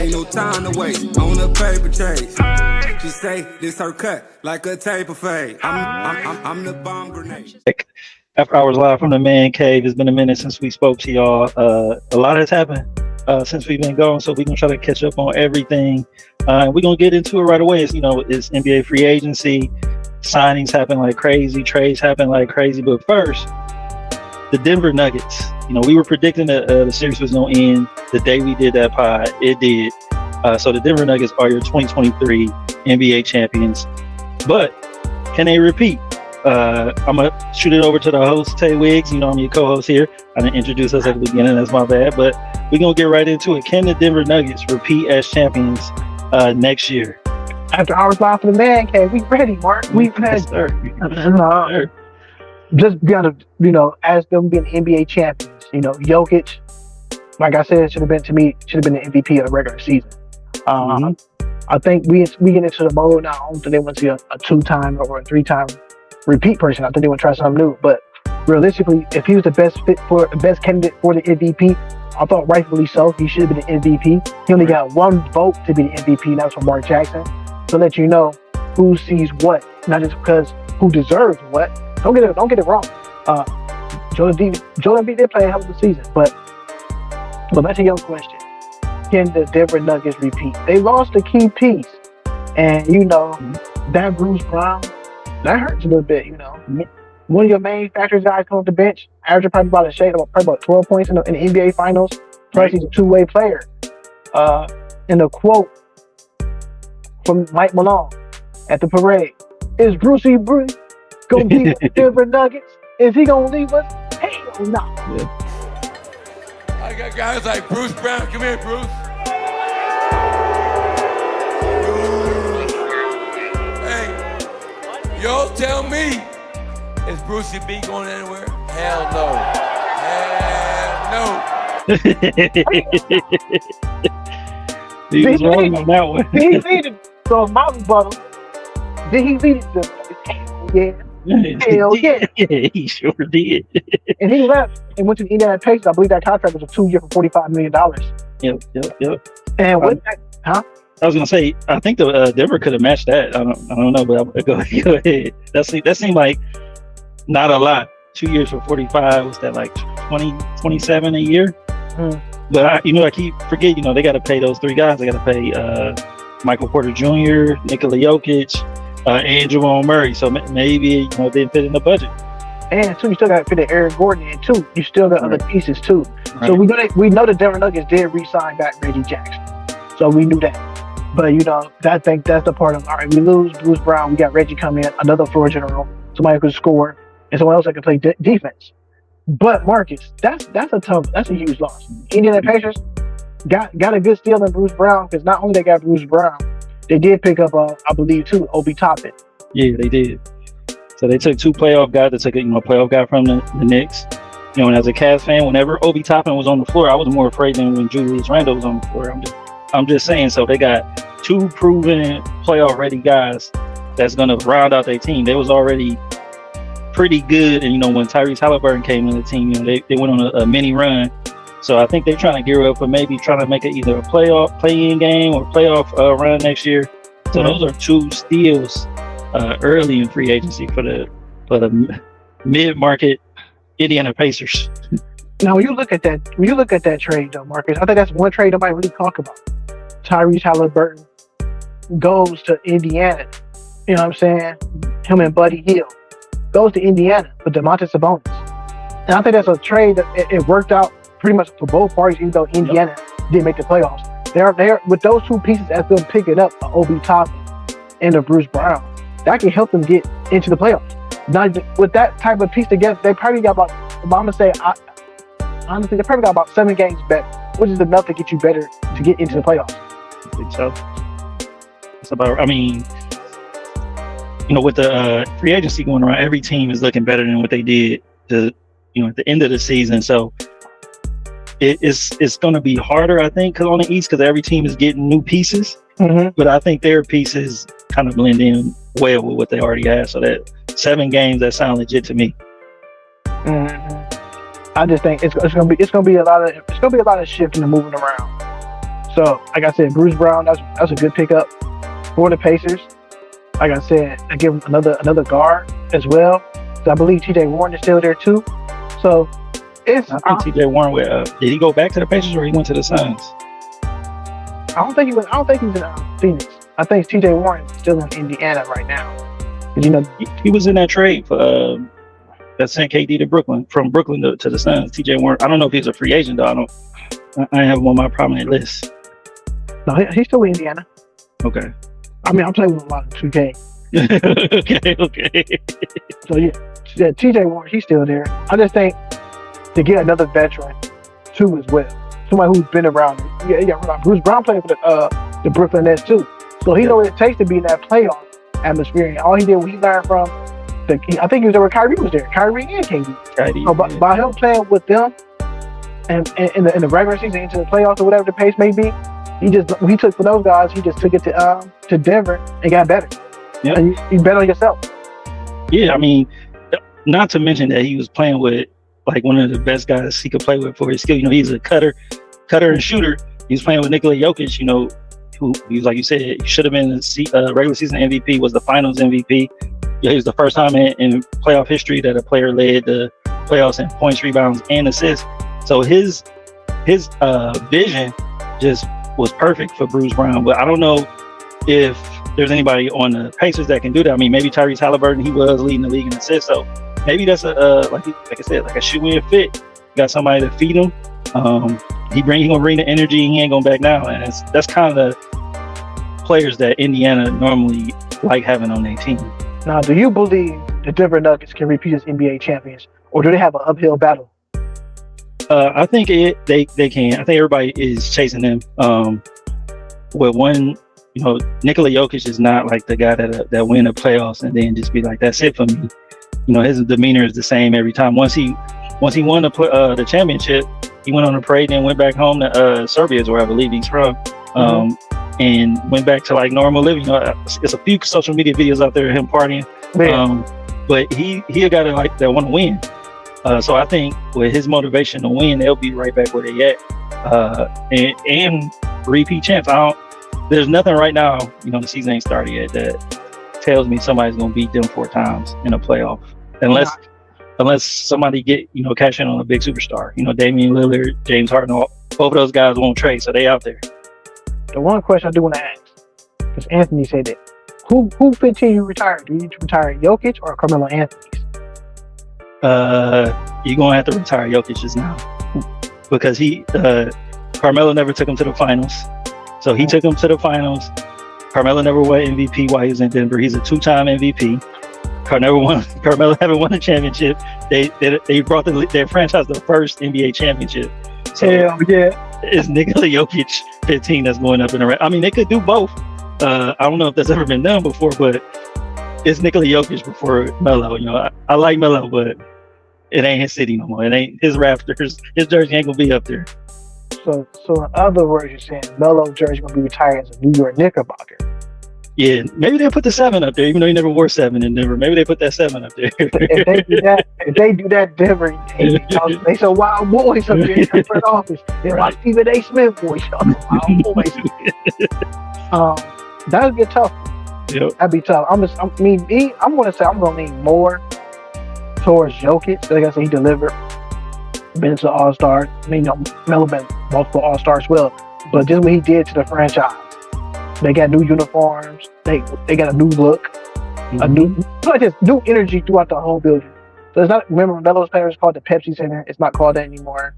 Ain't no time to waste on a paper chase. She say this her cut like a taper fade. I'm the bomb grenade. After hours live from the man cave. It's been a minute since we spoke to y'all. A lot has happened since we've been gone, so we're gonna try to catch up on everything. We're gonna get into it right away. It's NBA free agency, signings happen like crazy, trades happen like crazy. But first, the Denver Nuggets. We were predicting that the series was gonna end the day we did that pod. It did. So the Denver Nuggets are your 2023 NBA champions. But can they repeat? I'm going to shoot it over to the host, Tay Wiggs. I'm your co-host here. I didn't introduce us at the beginning. That's my bad. But we're going to get right into it. Can the Denver Nuggets repeat as champions next year? After hours live from the man cave, we ready, Mark. We ready. Yes, sir. Just gotta, as them being NBA champions, Jokic, like I said, should have been the MVP of the regular season. I think we get into the mode now. I don't think they want to see a 2-time or a 3-time repeat person. I think they want to try something new. But realistically, if he was the best candidate for the MVP, I thought rightfully so. He should have been the MVP. He only got one vote to be the MVP, and that was from Mark Jackson. To let you know who sees what, not just because who deserves what. Don't get it wrong. Jordan B did play a hell of a season, but back to your question. Can the Denver Nuggets repeat? They lost a key piece, and that Bruce Brown, that hurts a little bit. One of your main factors guys come off the bench, averaging probably about 12 points in the NBA Finals. Plus, he's a two-way player. And a quote from Mike Malone at the parade: "Is Brucey Bruce gonna be with the Denver Nuggets? Is he gonna leave us? Hell no." Yeah. I got guys like Bruce Brown. Come here, Bruce. Hey, y'all tell me, is Brucey B going anywhere? Hell no. Hell no. He was wrong on that one. Did he lead it? So my rebuttal, did he lead it? Yeah. Hell yeah. Yeah, he sure did. And he left and went to the Indiana Pacers. I believe that contract was a 2-year for $45 million. Yep. And with that, I was gonna say, I think the Denver could have matched that. I don't know, but go ahead. That seemed like not a lot. 2 years for 45. Was that like 27 a year? But I keep forgetting. They got to pay those 3 guys. They got to pay Michael Porter Jr., Nikola Jokic, and Jamal Murray. So maybe they didn't fit in the budget. And too, you still got to fit in Eric Gordon in too. You still got other pieces too. Right. So we know the Denver Nuggets did re-sign back Reggie Jackson. So we knew that. But I think that's the part of, all right, we lose Bruce Brown, we got Reggie come in, another floor general, somebody who could score, and someone else that can play defense. But Marcus, that's a huge loss. Indiana Pacers got a good steal in Bruce Brown, because not only they got Bruce Brown, they did pick up I believe too, Obi Toppin. Yeah, they did. So they took 2 playoff guys. They took a playoff guy from the Knicks. And as a Cavs fan, whenever Obi Toppin was on the floor, I was more afraid than when Julius Randle was on the floor. I'm just saying. So they got 2 proven playoff ready guys that's gonna round out their team. They was already pretty good, and when Tyrese Halliburton came in the team, they went on a mini run. So I think they're trying to gear up for maybe trying to make it either a playoff play-in game or playoff run next year. So those are 2 steals early in free agency for the mid-market Indiana Pacers. Now, when you look at that trade, though, Marcus, I think that's one trade nobody really talk about. Tyrese Halliburton goes to Indiana. You know what I'm saying? Him and Buddy Hield goes to Indiana with DeMontis Sabonis. And I think that's a trade that it worked out pretty much for both parties, even though Indiana didn't make the playoffs. They're with those 2 pieces as them picking up Obi Toppin and a Bruce Brown, that can help them get into the playoffs. Now, with that type of piece together, they probably got about, I'm gonna say, honestly, they probably got about 7 games better, which is enough to get you better to get into the playoffs. I think so. It's about, with the free agency going around, every team is looking better than what they did at the end of the season. So it's going to be harder, I think, on the East, because every team is getting new pieces. But I think their pieces kind of blend in well with what they already have. So that 7 games, that sound legit to me. I just think it's gonna be a lot of shifting and moving around. So, like I said, Bruce Brown, that's a good pickup for the Pacers. Like I said, I give him another guard as well. So I believe T.J. Warren is still there too. So it's. I think T.J. Warren did he go back to the Pacers or he went to the Suns? I don't think he was in Phoenix. I think T.J. Warren is still in Indiana right now. You know, he was in that trade for that sent KD to Brooklyn, from Brooklyn to the Suns. T.J. Warren. I don't know if he's a free agent though. I have him on my prominent list. No, he's still in Indiana. Okay. I mean, I'm playing with a lot of 2K. Okay. So yeah, T.J. Warren, he's still there. I just think to get another veteran too as well, somebody who's been around. Yeah. Bruce Brown played for the Brooklyn Nets too, so he knows what it takes to be in that playoff atmosphere. And all he did was he learned from. I think he was there when Kyrie was there. Kyrie and KD. So by him playing with them and in the regular season into the playoffs or whatever the pace may be, he took for those guys. He just took it to Denver and got better. Yeah, and you bet on yourself. Yeah, I mean, not to mention that he was playing with like one of the best guys he could play with for his skill. You know, he's a cutter and shooter. He was playing with Nikola Jokic. You know, who he was, like you said, he should have been the regular season MVP. Was the Finals MVP. Yeah, he was the first time in playoff history that a player led the playoffs in points, rebounds, and assists. So his vision just was perfect for Bruce Brown. But I don't know if there's anybody on the Pacers that can do that. I mean, maybe Tyrese Halliburton, he was leading the league in assists. So maybe that's like I said, like a shoe-in fit. Got somebody to feed him. He gonna bring the energy. He ain't gonna back down. And that's kind of the players that Indiana normally like having on their team. Now, do you believe the Denver Nuggets can repeat as NBA champions, or do they have an uphill battle? I think they can. I think everybody is chasing them. With one, you know, Nikola Jokic is not like the guy that win the playoffs and then just be like, that's it for me. You know, his demeanor is the same every time. Once he won the championship, he went on a parade and went back home to Serbia, is where I believe he's from, and went back to like normal living. You know, it's a few social media videos out there of him partying, but he a guy that want to win. So I think with his motivation to win, they'll be right back where they at, and repeat champs. There's nothing right now, you know, the season ain't started yet, that tells me somebody's gonna beat them 4 times in a playoff, unless somebody cash in on a big superstar. You know, Damian Lillard, James Harden, both of those guys won't trade, so they out there. The one question I do want to ask, because Anthony said that, who 15 you retire? Do you retire Jokic or Carmelo Anthony's? You're gonna have to retire Jokic's now, because Carmelo never took him to the finals. So he took him to the finals. Carmelo never won MVP while he was in Denver. He's a 2-time MVP. Carmelo haven't won a championship. They brought their franchise the first NBA championship. So hell yeah, it's Nikola Jokic 15 that's going up in the race. I mean, they could do both. I don't know if that's ever been done before, but it's Nikola Jokic before Melo. You know, I like Melo, but it ain't his city no more. It ain't his rafters. His jersey ain't gonna be up there. So in other words, you're saying Melo jersey gonna be retired as a New York Knickerbocker. Yeah, maybe they'll put the 7 up there, even though he never wore 7 in Denver. Maybe they put that 7 up there. if they do that, Denver, they some wild boys up there in the front office. They're like Stephen A. Smith boys. Wild boys. That would be tough. Yep. That'd be tough. I'm gonna say I'm gonna lean more towards Jokic. Like I said, he delivered. Been to All-Star. I mean, Melo been multiple All-Stars as well. But just what he did to the franchise. They got new uniforms. They got a new look. A new energy throughout the whole building. So it's not, remember Melo's players is called the Pepsi Center. It's not called that anymore.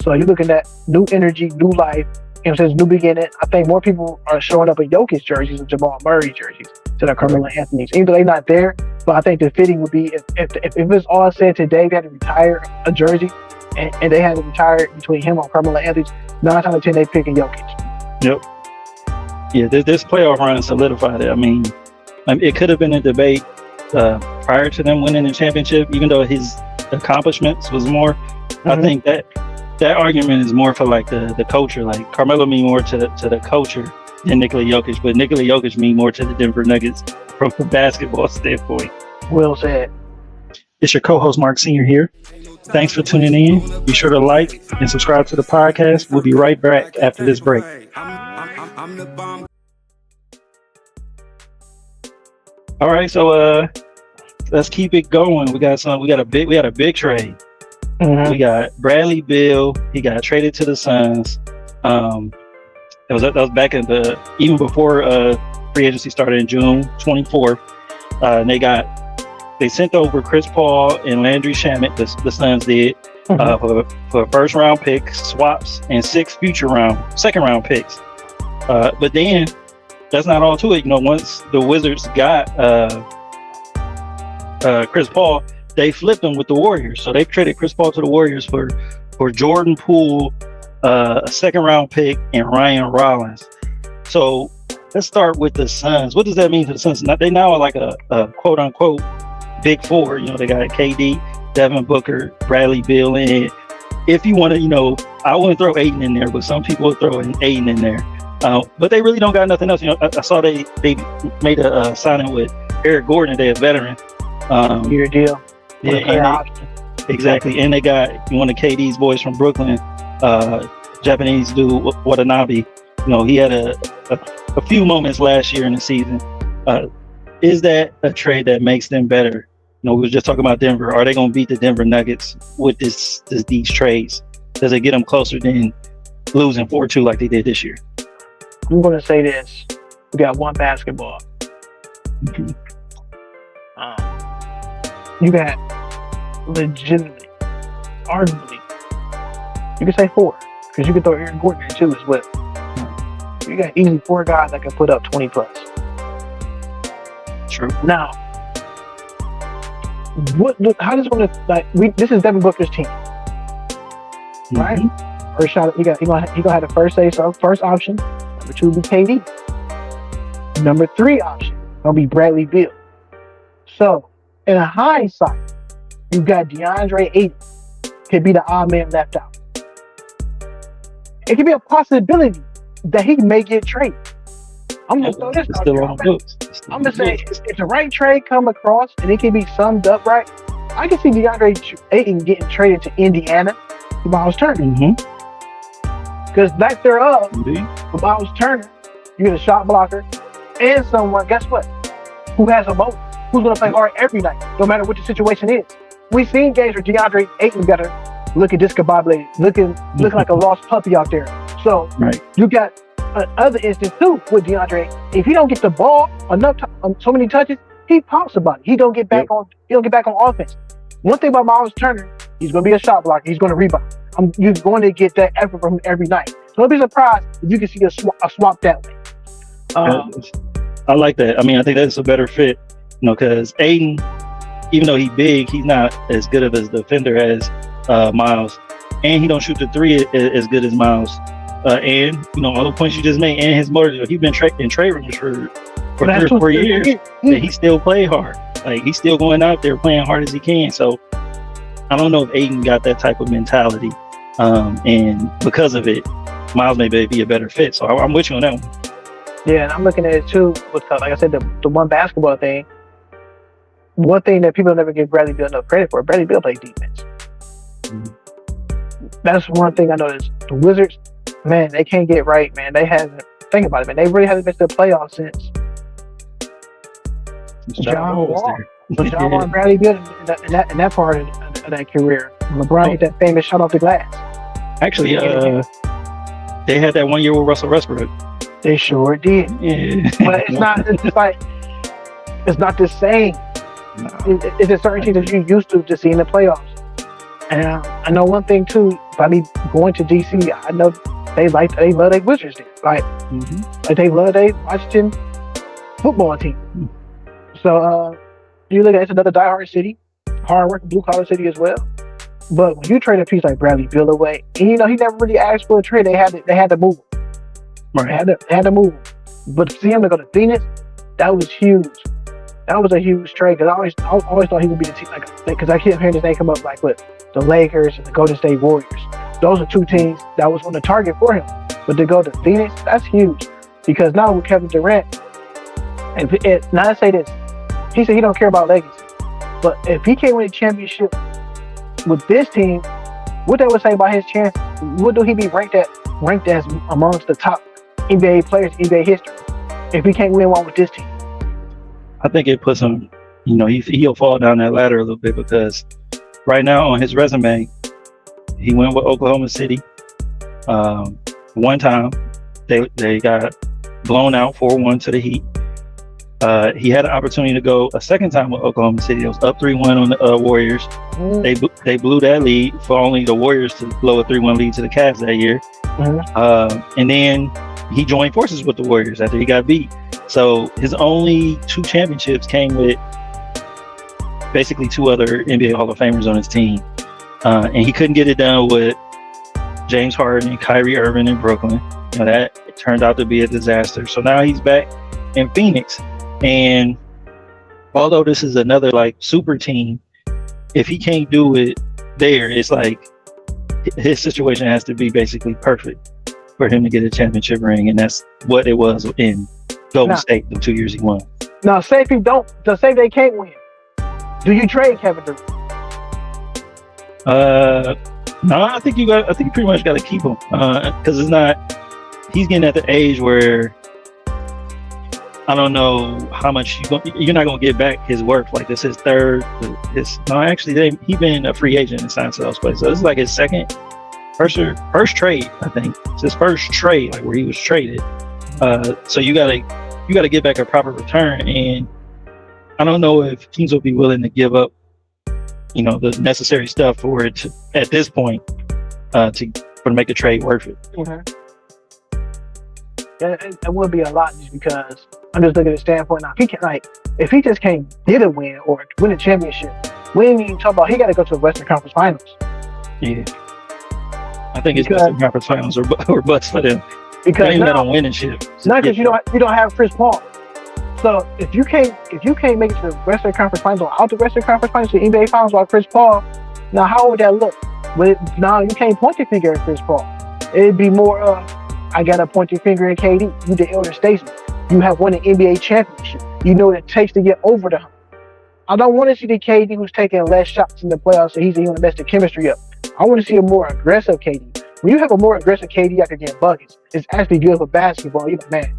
So you're looking at new energy, new life. You know, since new beginning, I think more people are showing up in Jokic jerseys and Jamal Murray jerseys to the Carmelo Anthony's. Even though they're not there, but I think the fitting would be if it's all said today, they had to retire a jersey and they had to retire between him or Carmelo Anthony's, 9 out of 10 they picking Jokic. Yep. Yeah, this playoff run solidified it. I mean, it could have been a debate prior to them winning the championship, even though his accomplishments was more. I think that argument is more for like the culture. Like Carmelo mean more to the culture than Nikola Jokic, but Nikola Jokic mean more to the Denver Nuggets from a basketball standpoint. Well said. It's your co-host Mark Sr. here. Thanks for tuning in. Be sure to like and subscribe to the podcast. We'll be right back after this break. I'm the bomb. All right, so let's keep it going. We got a big trade. Mhm. We got Bradley Beal. He got traded to the Suns. That was back in even before free agency started in June 24th. And they sent over Chris Paul and Landry Shamet. The Suns did for first round picks, swaps, and 6 second round picks. But then that's not all to it. Once the Wizards got Chris Paul, they flipped him with the Warriors. So they traded Chris Paul to the Warriors for Jordan Poole, a second round pick, and Ryan Rollins. So let's start with the Suns. What does that mean to the Suns? They now are like a quote unquote big four. They got KD, Devin Booker, Bradley Beal, and if you want to, I wouldn't throw Ayton in there, but some people would throw Ayton in there. But they really don't got nothing else. I saw they made a signing with Eric Gordon, they're a veteran. Year deal. Yeah, exactly. And they got one of KD's boys from Brooklyn, Japanese dude Watanabe. He had a few moments last year in the season. Is that a trade that makes them better? We were just talking about Denver. Are they going to beat the Denver Nuggets with these trades? Does it get them closer than losing 4-2 like they did this year? I'm going to say this. We got one basketball. Mm-hmm. You got legitimately, arguably, you can say 4, because you can throw Aaron Gordon in too as well. You got easily 4 guys that can put up 20 plus. True. Now, how does one this is Devin Booker's team, right? Mm-hmm. First shot, he gonna have the first say so, first option. Number 2 will be KD. Number 3 option gonna be Bradley Beal. So, in hindsight, you got DeAndre Ayton could be the odd man left out. It could be a possibility that he may get traded. I'm gonna throw this out there. I'm gonna say if the right trade come across and it can be summed up right, I can see DeAndre Ayton getting traded to Indiana to Miles Turner. Because back thereof, with Miles Turner, you get a shot blocker and someone, guess what, who has a motive, who's going to play hard every night, no matter what the situation is. We've seen games where DeAndre Ayton got to looking discombobulated, looking like a lost puppy out there. So you got another instance too with DeAndre. If he don't get the ball enough so many touches, he pops about it. He don't get back on. He don't get back on offense. One thing about Miles Turner, he's going to be a shot blocker. He's going to rebound. You're going to get that effort from him every night. So don't be surprised if you can see a swap that way. I like that. I think that's a better fit, because Ayton, even though he's big, he's not as good of a defender as Miles, and he don't shoot the 3 as good as Miles. And all the points you just made, and his motor, he's been in trade rooms for 3 or 4 years, and he still play hard. Like, he's still going out there playing hard as he can. So I don't know if Ayton got that type of mentality, and because of it, Miles may be a better fit. So I'm with you on that one. Yeah, and I'm looking at it too with, like I said, the one basketball thing. One thing that people never give Bradley Beal enough credit for, Bradley Beal plays defense. That's one thing I noticed. The Wizards, man, they can't get right, man. They haven't, think about it, man. They really haven't been to the playoffs since John Wall. John Wall and Bradley Beal in that part of that career. LeBron hit that famous shot off the glass. Actually, they had that 1 year with Russell Westbrook. They sure did. Yeah. But it's not the same. No. It's a certain team that you're used to see in the playoffs. And I know one thing too, by me going to DC, I know they love their Wizards there. Like they love their Washington football team. So you look at it's another diehard city, hard working blue collar city as well. But when you trade a piece like Bradley Beal away, and he never really asked for a trade, they had to move him. Right. They had to move him. But to see him to go to Phoenix, that was huge. That was a huge trade, because I always thought he would be the team, because I kept hearing his name come up like with the Lakers and the Golden State Warriors. Those are 2 teams that was on the target for him. But to go to Phoenix, that's huge, because now with Kevin Durant, now I say this, he said he don't care about legacy, but if he can't win a championship with this team, what they would say about his chance? What do he be ranked as amongst the top NBA players in NBA history if he can't win one with this team? I think it puts him, he'll fall down that ladder a little bit because right now on his resume, he went with Oklahoma City. One time they got blown out 4-1 to the Heat. He had an opportunity to go a second time with Oklahoma City. It was up 3-1 on the Warriors. They blew that lead for only the Warriors to blow a 3-1 lead to the Cavs that year. And then he joined forces with the Warriors after he got beat. So his only 2 championships came with basically 2 other NBA Hall of Famers on his team. And he couldn't get it done with James Harden and Kyrie Irving in Brooklyn. That turned out to be a disaster. So now he's back in Phoenix. And although this is another like super team, if he can't do it there, it's like his situation has to be basically perfect for him to get a championship ring. And that's what it was in Golden State the 2 years he won. Now, say if he don't, so say they can't win, do you trade Kevin Durant? No, I think you pretty much got to keep him because he's getting at the age where I don't know how much you're not going to get back his worth. Like this is third. He's been a free agent and signed to those places. So this is like his first trade, I think. It's his first trade, like where he was traded. So you gotta get back a proper return, and I don't know if teams will be willing to give up, the necessary stuff for it to, at this point, to make a trade worth it. Okay. It would be a lot just because I'm just looking at the standpoint now. If he just can't get a win or win a championship, we ain't even talk about he got to go to the Western Conference Finals. Yeah, I think it's Western Conference Finals or bust for them. Because they ain't got on winning shit. Not because you don't have Chris Paul. So if you can't make it to the Western Conference Finals or out the Western Conference Finals to the NBA Finals without Chris Paul, now how would that look? Now you can't point your finger at Chris Paul. It'd be more I gotta point your finger at KD. You the elder statesman. You have won an NBA championship. You know what it takes to get over the hump. I don't want to see the KD who's taking less shots in the playoffs so he's even the best of chemistry up. I want to see a more aggressive KD. When you have a more aggressive KD after getting buckets, it's actually good for basketball. You're like, man,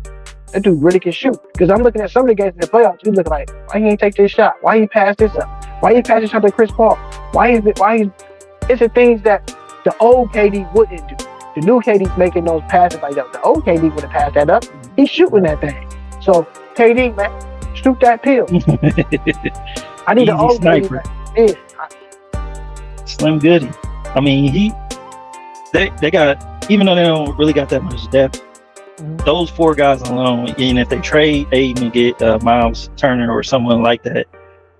that dude really can shoot. Because I'm looking at some of the games in the playoffs, you look like, why he ain't take this shot? Why he pass this up? Why he pass this shot to Chris Paul? It's the things that the old KD wouldn't do. The new KD's making those passes like that. The old KD would have passed that up. He's shooting that thing. So KD, man, shoot that pill. I need an old sniper. KD. Yeah. Slim Goody. I mean, they got, even though they don't really got that much depth, those 4 guys alone, and if they trade Aiden and get Miles Turner or someone like that,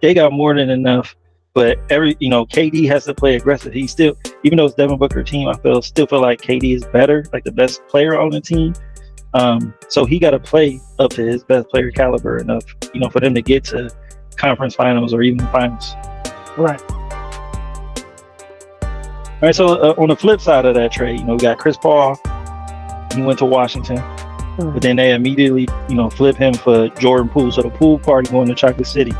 they got more than enough. But KD has to play aggressive. He still, even though it's Devin Booker team, I still feel like KD is better, like the best player on the team. So he got to play up to his best player caliber enough, for them to get to conference finals or even finals. Right. All right. So on the flip side of that trade, we got Chris Paul. He went to Washington, but then they immediately, flip him for Jordan Poole. So the Poole party going to Chocolate City.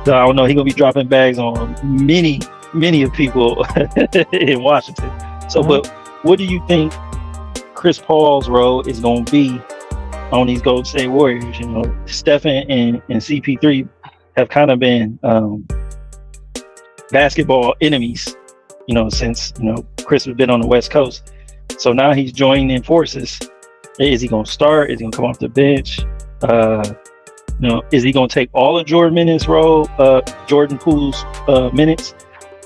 So I don't know. He's gonna be dropping bags on many of people in Washington. So, but what do you think Chris Paul's role is gonna be on these Golden State Warriors? Stephen and CP3 have kind of been basketball enemies, since Chris has been on the West Coast. So now he's joining forces. Is he gonna start? Is he gonna come off the bench? Is he going to take all of Jordan Poole's minutes,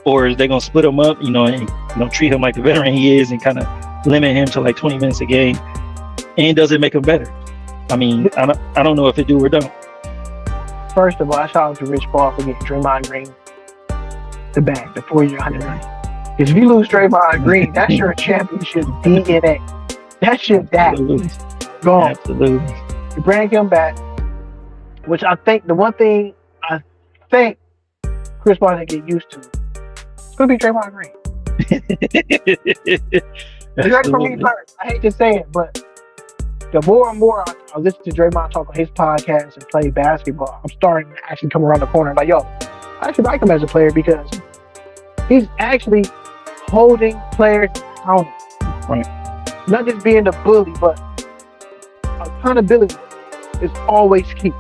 or is they going to split him up, and treat him like the veteran he is and kind of limit him to like 20 minutes a game? And does it make him better? I mean, I don't know if it do or don't. First of all, I shout out to Rich Paul for getting Draymond Green the bag, the 4-year $100 million. Because if you lose Draymond Green, that's your championship DNA. That's your dad. Absolutely. Gone. Absolutely. You bring him back. Which I think the one thing I think Chris Paul didn't get used to, it's going to be Draymond Green. It's for me first. I hate to say it, but the more and more I listen to Draymond talk on his podcast and play basketball, I'm starting to actually come around the corner like, yo, I actually like him as a player because He's actually holding players accountable. Right. Not just being the bully, but accountability is always key.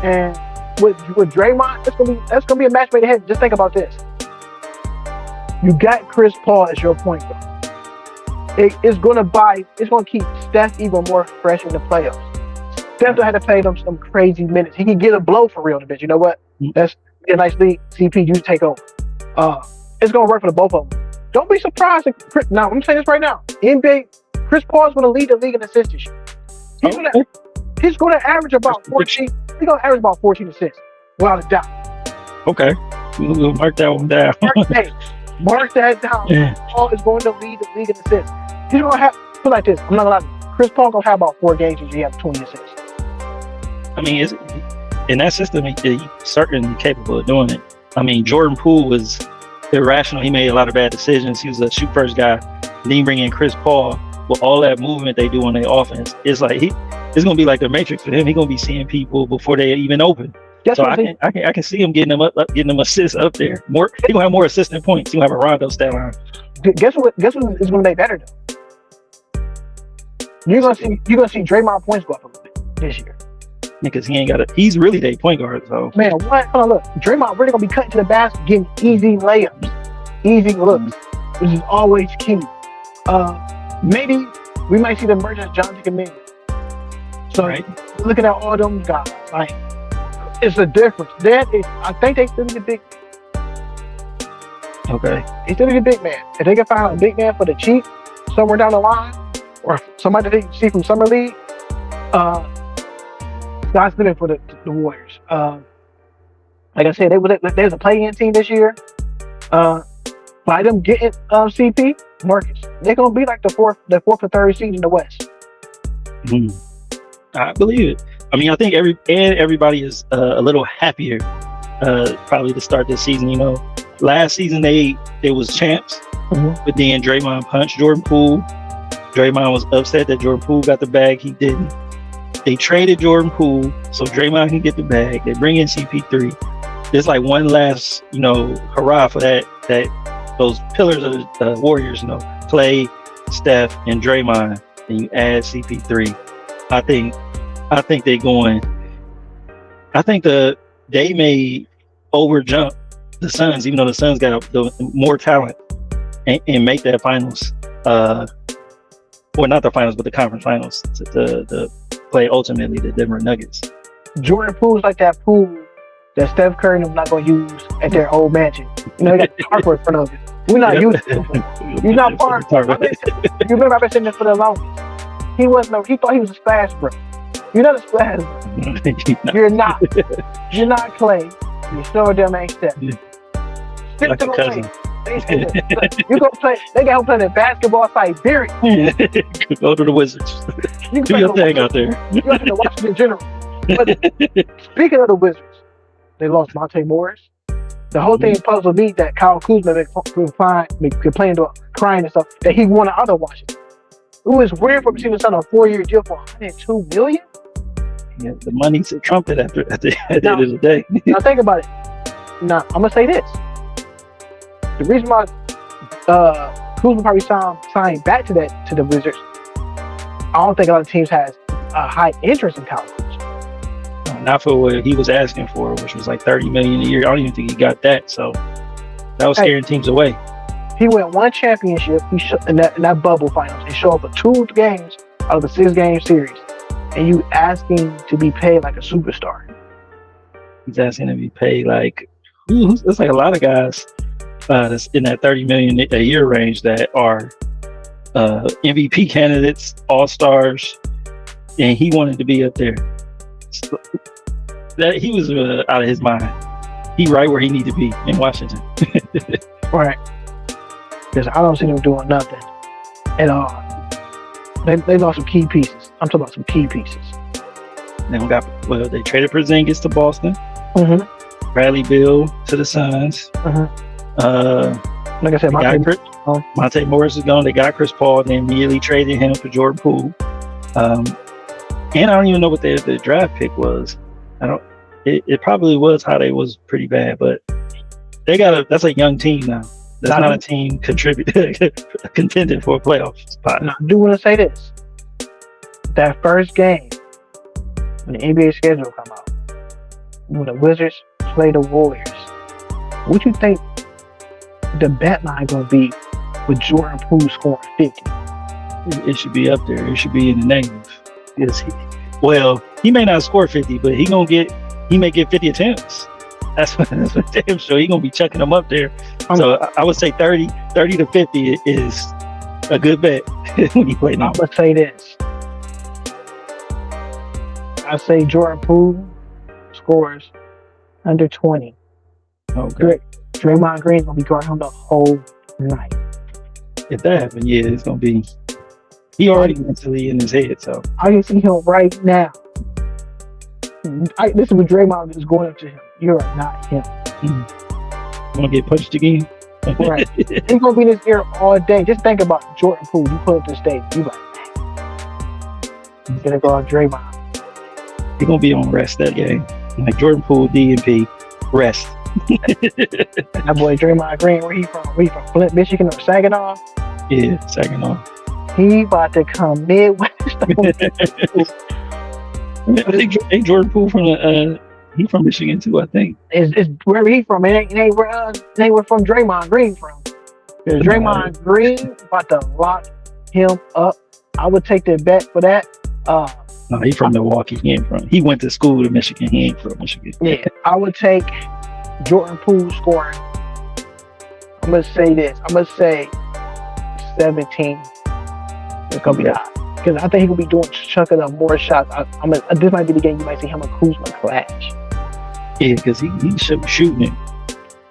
And with Draymond, that's gonna be a match made ahead. Just think about this. You got Chris Paul as your point guard. It's gonna keep Steph even more fresh in the playoffs. Steph don't have to play them some crazy minutes. He can get a blow for real in a bit. You know what? That's a nice league. CP, you take over. It's gonna work for the both of them. Don't be surprised. Now I'm saying this right now. NBA, Chris Paul is gonna lead the league in assists this year. He's gonna average about 14. He's gonna average about 14 assists, without a doubt. Okay, we'll mark that one down. Mark that down. Yeah. Paul is going to lead the league in assists. He's gonna have put it like this. I'm not gonna lie. Chris Paul gonna have about 4 games and he has 20 assists. I mean, in that system, he's certainly capable of doing it. I mean, Jordan Poole was irrational. He made a lot of bad decisions. He was a shoot first guy. Then you bring in Chris Paul with all that movement they do on their offense. It's like it's gonna be like the Matrix for him. He's gonna be seeing people before they even open. So I can see him getting them assists up there. He gonna have more assists than points. He gonna have a Rondo stat line. Guess what is gonna make better though? You're gonna see Draymond points go up a little bit this year. Because he's really their point guard. So man, what? Hold on, look. Draymond really gonna be cutting to the basket, getting easy layups, easy looks, which is always key. Maybe we might see the emergence of John Dickamini. So looking at all them guys, like it's a difference. I think they still need a big. Okay. They still need a big man. If they can find a big man for the cheap somewhere down the line, or somebody they see from Summer League, God's been for the Warriors. Like I said, there's a play-in team this year. By them getting CP, Marcus, they're gonna be like the fourth or third seed in the West. I believe it. I mean, I think everybody is a little happier probably to start this season. You know, last season they was champs, but then Draymond punched Jordan Poole. Draymond was upset that Jordan Poole got the bag. He didn't. They traded Jordan Poole so Draymond can get the bag. They bring in CP3. There's like one last, hurrah for those pillars of the Warriors. Clay, Steph, and Draymond, and you add CP3. I think they're going. I think they may overjump the Suns, even though the Suns got the more talent, and make that finals. Well, not the finals, but the conference finals to play ultimately the Denver Nuggets. Jordan Poole's like that pool that Steph Curry and them not going to use at their old mansion. They got the carport in front of it. We're not used to it. You're not part of it. You remember I've been sitting there for the longest. He thought he was a splash bro. You're not a splash bro. You're not. You're not Clay. You sure them ain't Steph. Stick like to a the cousin. lane. You go play. They got him playing in basketball Siberia. Go to the Wizards. Do your thing out there. You got to Washington General. But speaking of the Wizards, they lost Monte Morris. The whole thing puzzled me that Kyle Kuzma complaining to crying and stuff that he wanted out of Washington. It was weird for him to sign a 4-year deal for $102 million. Yeah, the money's a trumpet at the end of the day. Now think about it. Now I'm gonna say this. The reason why Kuzma probably signed back to the Wizards, I don't think a lot of teams has a high interest in Kyle Kuzma. Not for what he was asking for, which was like $30 million a year. I don't even think he got that. So that was scaring teams away. He went one championship. In that bubble finals. He showed up for 2 games out of the 6-game series, and you asking to be paid like a superstar. He's asking to be paid like it's like a lot of guys that's in that $30 million a year range that are MVP candidates, all-stars, and he wanted to be up there. So, that he was out of his mind. He right where he need to be in Washington. Right. Because I don't see them doing nothing at all. They lost some key pieces. I'm talking about some key pieces. They traded Porzingis to Boston. Bradley Beal to the Suns. Like I said, Monte Morris is gone. They got Chris Paul. They immediately traded him for Jordan Poole. And I don't even know what the draft pick was. It probably was how they was pretty bad, but That's a young team now. That's not a team contending for a playoff spot. And I do want to say this: that first game when the NBA schedule come out, when the Wizards play the Warriors, what you think the bet line gonna be with Jordan Poole scoring 50? It should be up there. It should be in the negative. He may not score 50, but he may get 50 attempts. That's damn sure. He gonna be chucking them up there. So I would say 30 to 50 is a good bet when you play now. I'm gonna say this. I say Jordan Poole scores under 20. Okay. Draymond Green's gonna be guarding him the whole night. If that happens, yeah, it's gonna be. He already mentally in his head, so I can see him right now. This is what Draymond is going up to him. You are not him. Gonna get punched again. Right. He's gonna be in his ear all day. Just think about Jordan Poole. You pull up the stage, you like, he's gonna go on Draymond. He's gonna be on rest that game. Like Jordan Poole, DNP, rest. That boy Draymond Green, where he from? He from Flint, Michigan, or Saginaw? Yeah, Saginaw. He about to come Midwest. I think Jordan Poole he from Michigan too. I think It's wherever he from. It ain't where from Draymond Green from. Because Draymond Green about to lock him up. I would take the bet for that. No, he from Milwaukee. He went to school in Michigan. He ain't from Michigan. Yeah, I would take Jordan Poole scoring. I'm gonna say this. I'm gonna say 17. It's gonna be high because I think he gonna be doing chunking up more shots. This might be the game you might see him and Kuzma clash. Yeah, because he's shooting it.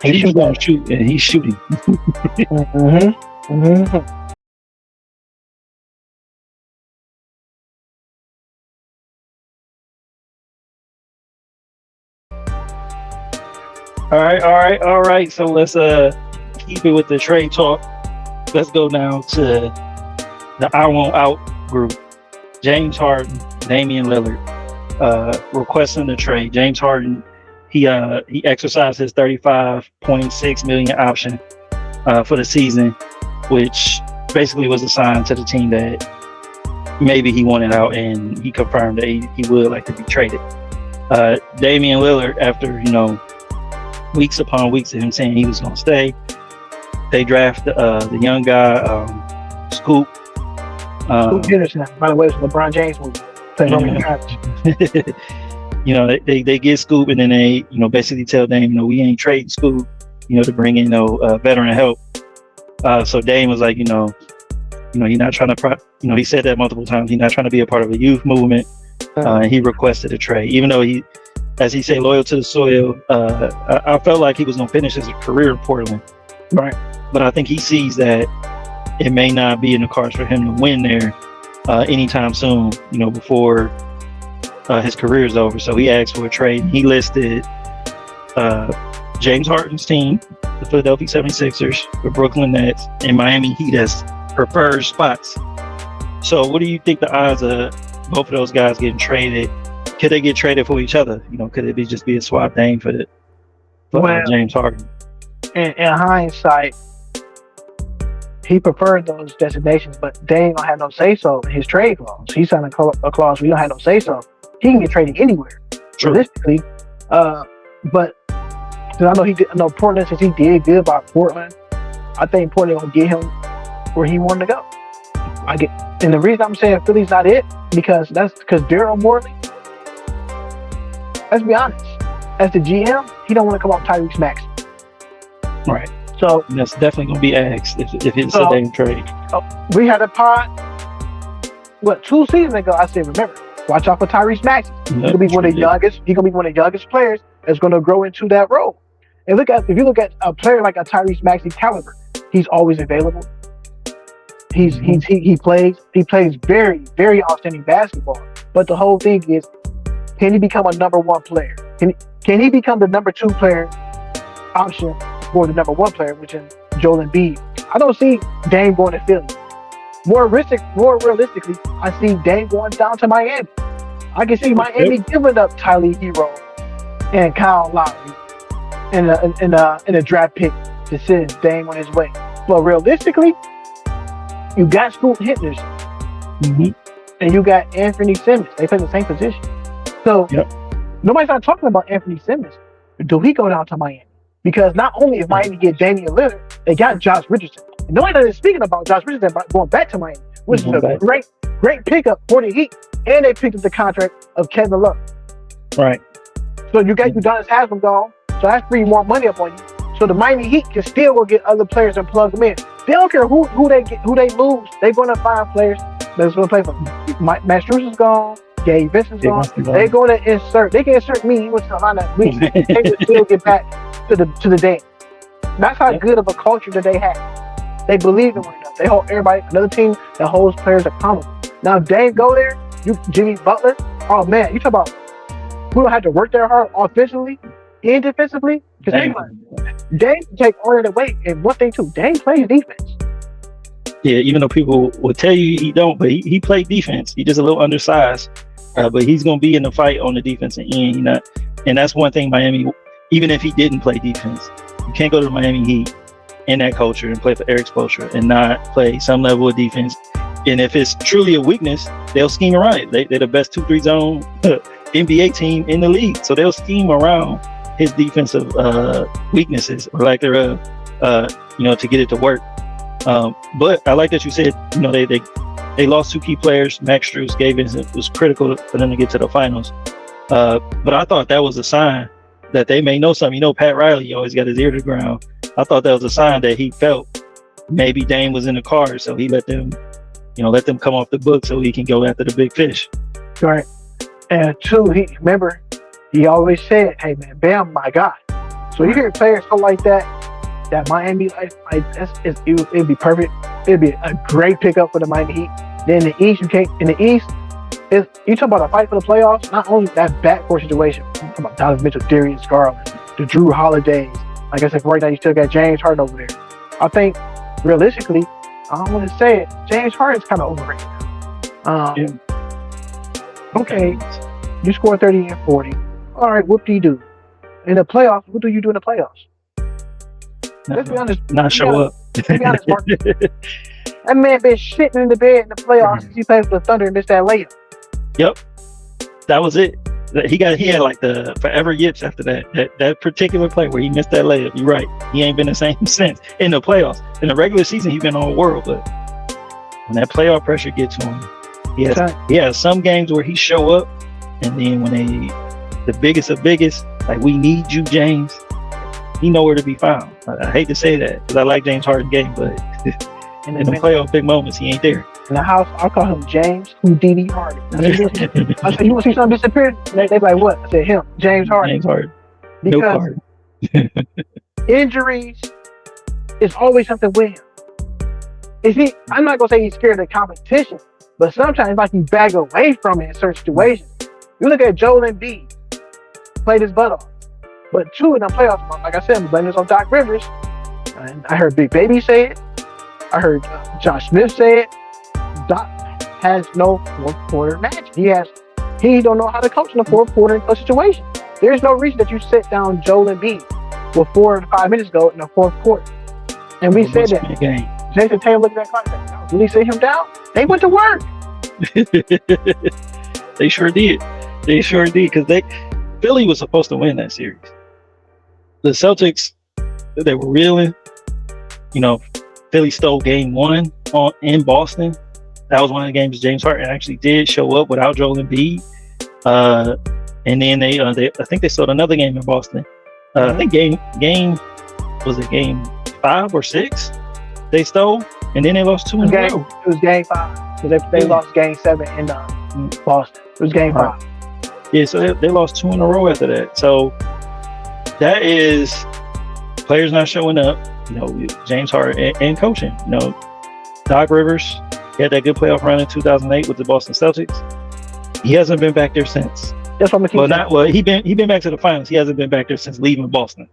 He's gonna shoot and he's shooting. All right. So let's keep it with the trade talk. Let's go now to the I Want Out group. James Harden, Damian Lillard, requesting the trade. James Harden, he exercised his $35.6 million option for the season, which basically was a sign to the team that maybe he wanted out, and he confirmed that he would like to be traded. Damian Lillard, after weeks upon weeks of him saying he was going to stay, they draft the young guy, Scoop. Scoop Henderson, by the way, it's LeBron James movie. They get Scoop, and then they basically tell Dame, we ain't trading Scoop, to bring in veteran help. So Dame was like, he's not trying to he said that multiple times. He's not trying to be a part of a youth movement. He requested a trade, even though he, as he said, loyal to the soil. I felt like he was going to finish his career in Portland. Right. But I think he sees that it may not be in the cards for him to win there anytime soon, before his career is over. So he asked for a trade. He listed James Harden's team, the Philadelphia 76ers, the Brooklyn Nets, and Miami Heat as preferred spots. So what do you think the odds of both of those guys getting traded? Could they get traded for each other? Could it just be a swap thing for James Harden? In hindsight, he preferred those designations, but they ain't gonna have no say so in his trade clause. He signed a clause where you don't have no say so. He can get traded anywhere, realistically. But I know Portland, since he did good by Portland, I think Portland gonna get him where he wanted to go. And the reason I'm saying Philly's not it because Daryl Morey. Let's be honest. As the GM, he don't want to come off Tyrese Maxey. Right. So and that's definitely going to be asked if it's a damn trade. We had a pod, 2 seasons ago, I said, remember, watch out for Tyrese Maxey. He's going to be one of the youngest. He's going to be one of the youngest players that's going to grow into that role. And if you look at a player like a Tyrese Maxey caliber, he's always available. He plays very, very outstanding basketball. But the whole thing is, can he become a number one player? Can he become the number 2 player option for the number 1 player, which is Joel Embiid? I don't see Dame going to Philly. More realistically, I see Dame going down to Miami. I can see Miami giving up Tyler Hero and Kyle Lowry in a draft pick to send Dame on his way. But realistically, you got Scoot Henderson, and you got Anthony Simmons. They play the same position. So nobody's not talking about Anthony Simmons. Do he go down to Miami? Because not only if Miami get Damian Lillard, they got Josh Richardson. And nobody is speaking about Josh Richardson going back to Miami, which is a great pickup for the Heat. And they picked up the contract of Kevin Love. Right. So you got Udonis Haslam gone. So that's freeing more money up on you. So the Miami Heat can still go get other players and plug them in. They don't care who they lose. They're going to find players that's going to play for them. Matt Strus is gone. Gabe Vincent's gone. They're going to insert. They can insert me. He was to line up. They can still get back to the day. That's how good of a culture that they have. They believe in one another. They hold everybody. Another team that holds players accountable. Now if Dame go there, Jimmy Butler. Oh man, you talk about who don't have to work their hard offensively and defensively. Because Dame take all of the weight. And one thing too, Dame plays defense. Yeah, even though people will tell you he don't, but he played defense. He's just a little undersized, but he's going to be in the fight on the defensive end. And that's one thing Miami, even if he didn't play defense, you can't go to the Miami Heat in that culture and play for Eric Spoelstra and not play some level of defense. And if it's truly a weakness, they'll scheme around it. They're the best 2-3 zone NBA team in the league, so they'll scheme around his defensive weaknesses or lack thereof, to get it to work. But I like that you said, they lost 2 key players. Max Strus, Gabe Vincent was critical for them to get to the finals. But I thought that was a sign that they may know something. Pat Riley always got his ear to the ground. I thought that was a sign that he felt maybe Dame was in the cards, so he let them come off the book so he can go after the big fish. Right. And 2, he always said, "Hey man, Bam, my guy." So you hear players so like that Miami, it'd be perfect. It'd be a great pickup for the Miami Heat. Then in the East, you talk about a fight for the playoffs. Not only that backcourt situation, you talk about Donovan Mitchell, Darius Garland, the Drew Holidays. Like I said, right now you still got James Harden over there. I think realistically, I don't want to say it, James Harden's kind of overrated. Okay, you score 30 and 40. All right, what do you do in the playoffs? What do you do in the playoffs? Let's be honest. Not show up. Let's be honest, Mark. That man been shitting in the bed in the playoffs since he played for the Thunder and missed that layup. Yep, that was it. He had like the forever yips after that particular play where he missed that layup. You're right. He ain't been the same since in the playoffs. In the regular season, he's been all world, but when that playoff pressure gets to him, he has some games where he show up, and then when the biggest of biggest, like we need you, James, he nowhere to be found. I hate to say that because I like James Harden game, but in the playoff big moments, he ain't there. In the house, I'll call him James Houdini Harden. I said, you want to see something disappear? They be like, what? I said, him, James Harden. James Harden. Because no Harden. Injuries is always something with him. I'm not going to say he's scared of competition, but sometimes like you back away from it in certain situations. You look at Joel Embiid, played his butt off. But 2 of them playoffs, like I said, I'm blaming this on Doc Rivers. And I heard Big Baby say it. I heard Josh Smith say it. Doc has no fourth quarter magic. He don't know how to coach in the fourth quarter in a situation. There's no reason that you sit down Joel Embiid with 4 to 5 minutes ago in the fourth quarter. And we said that. Jason Taylor looked at that contract. Did he sit him down? They went to work. They sure did. Because Philly was supposed to win that series. The Celtics, they were reeling. Philly stole game 1 in Boston. That was one of the games James Harden actually did show up without Joel Embiid. And then they I think they stole another game in Boston. I think game was it game 5 or 6 they stole, and then they lost 2 in a row. It was game 5 because they lost game 7 in Boston. It was game 5. Yeah, so they lost 2 in a row after that. So that is players not showing up. James Harden and coaching. Doc Rivers had that good playoff run in 2008 with the Boston Celtics. He hasn't been back there since. That's what I'm gonna keep saying. He been back to the finals. He hasn't been back there since leaving Boston.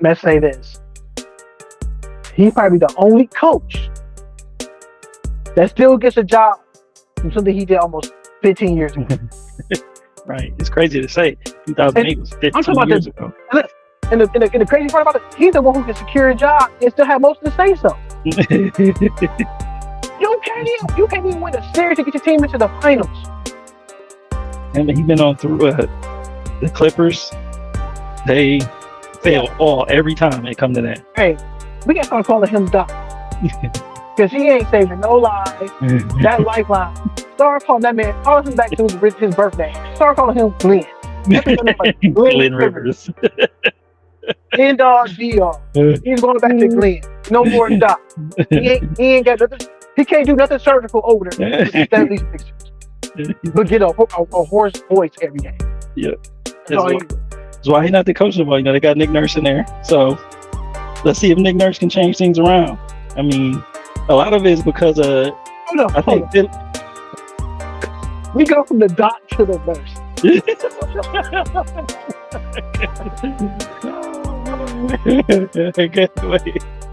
Let's say this. He's probably the only coach that still gets a job from something he did almost 15 years ago. Right. It's crazy to say. 2008 was 15 years ago. the crazy part about it, he's the one who can secure a job and still have most of the say so. You can't even win a series to get your team into the finals. And he's been on through the Clippers. They fail every time they come to that. Hey, we gotta start calling him Doc. Because he ain't saving no lives. That lifeline. Start calling that man, call him back to his birthday. Start calling him Glenn. Like Glenn Rivers. End all be all. He's going back to Glenn. No more Doc. He ain't got nothing. He can't do nothing surgical over there. Stanley Sixers. But get a hoarse voice every game. Yeah. That's why he's not the coach anymore. You know, they got Nick Nurse in there. So let's see if Nick Nurse can change things around. I mean, a lot of it is because I think we go from the Doc to the Nurse.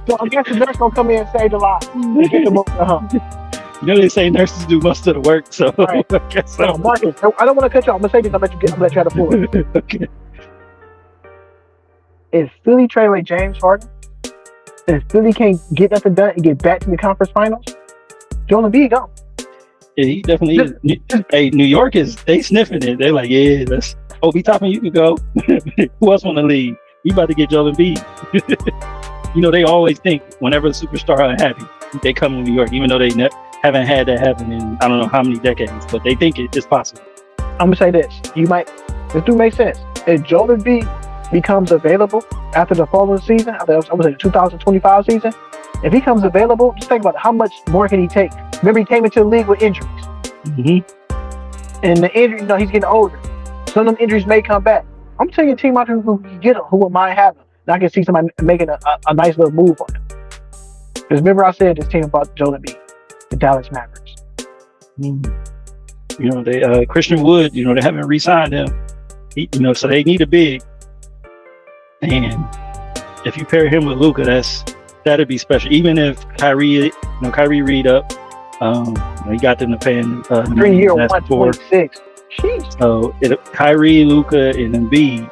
So I guess the nurse gonna come in and save the life. Get them over the hump. You know they say nurses do most of the work, so right. I guess so. Marcus, I don't want to cut you off. I'm gonna say this. I'm gonna let you have the floor. Okay. If Philly trade away James Harden, if Philly can't get nothing done and get back to the conference finals, Joel Embiid gone. Yeah, he definitely is. Hey, New York they sniffing it. They're like, yeah, that's Obi Toppin, you can go. Who else want to leave? You about to get Joel Embiid. You know, they always think whenever a superstar are unhappy, they come to New York, even though they haven't had that happen in I don't know how many decades, but they think it's possible. I'm gonna say this. This do make sense. If Joel Embiid becomes available after the following season, I was the 2025 season, if he comes available, just think about it, how much more can he take? Remember, he came into the league with injuries. Mm-hmm. And the injuries, he's getting older. Some of them injuries may come back. I'm telling you a team out there who can get him, who might have him. And I can see somebody making a nice little move on him. Because remember I said this team about Joel Embiid, the Dallas Mavericks. Mm-hmm. You know, they Christian Wood, you know, they haven't re-signed him. So they need a big. And if you pair him with Luka, that'd be special. Even if Kyrie read up, he got them to pay him 3 year 126. Jeez. So Kyrie, Luka, and Embiid,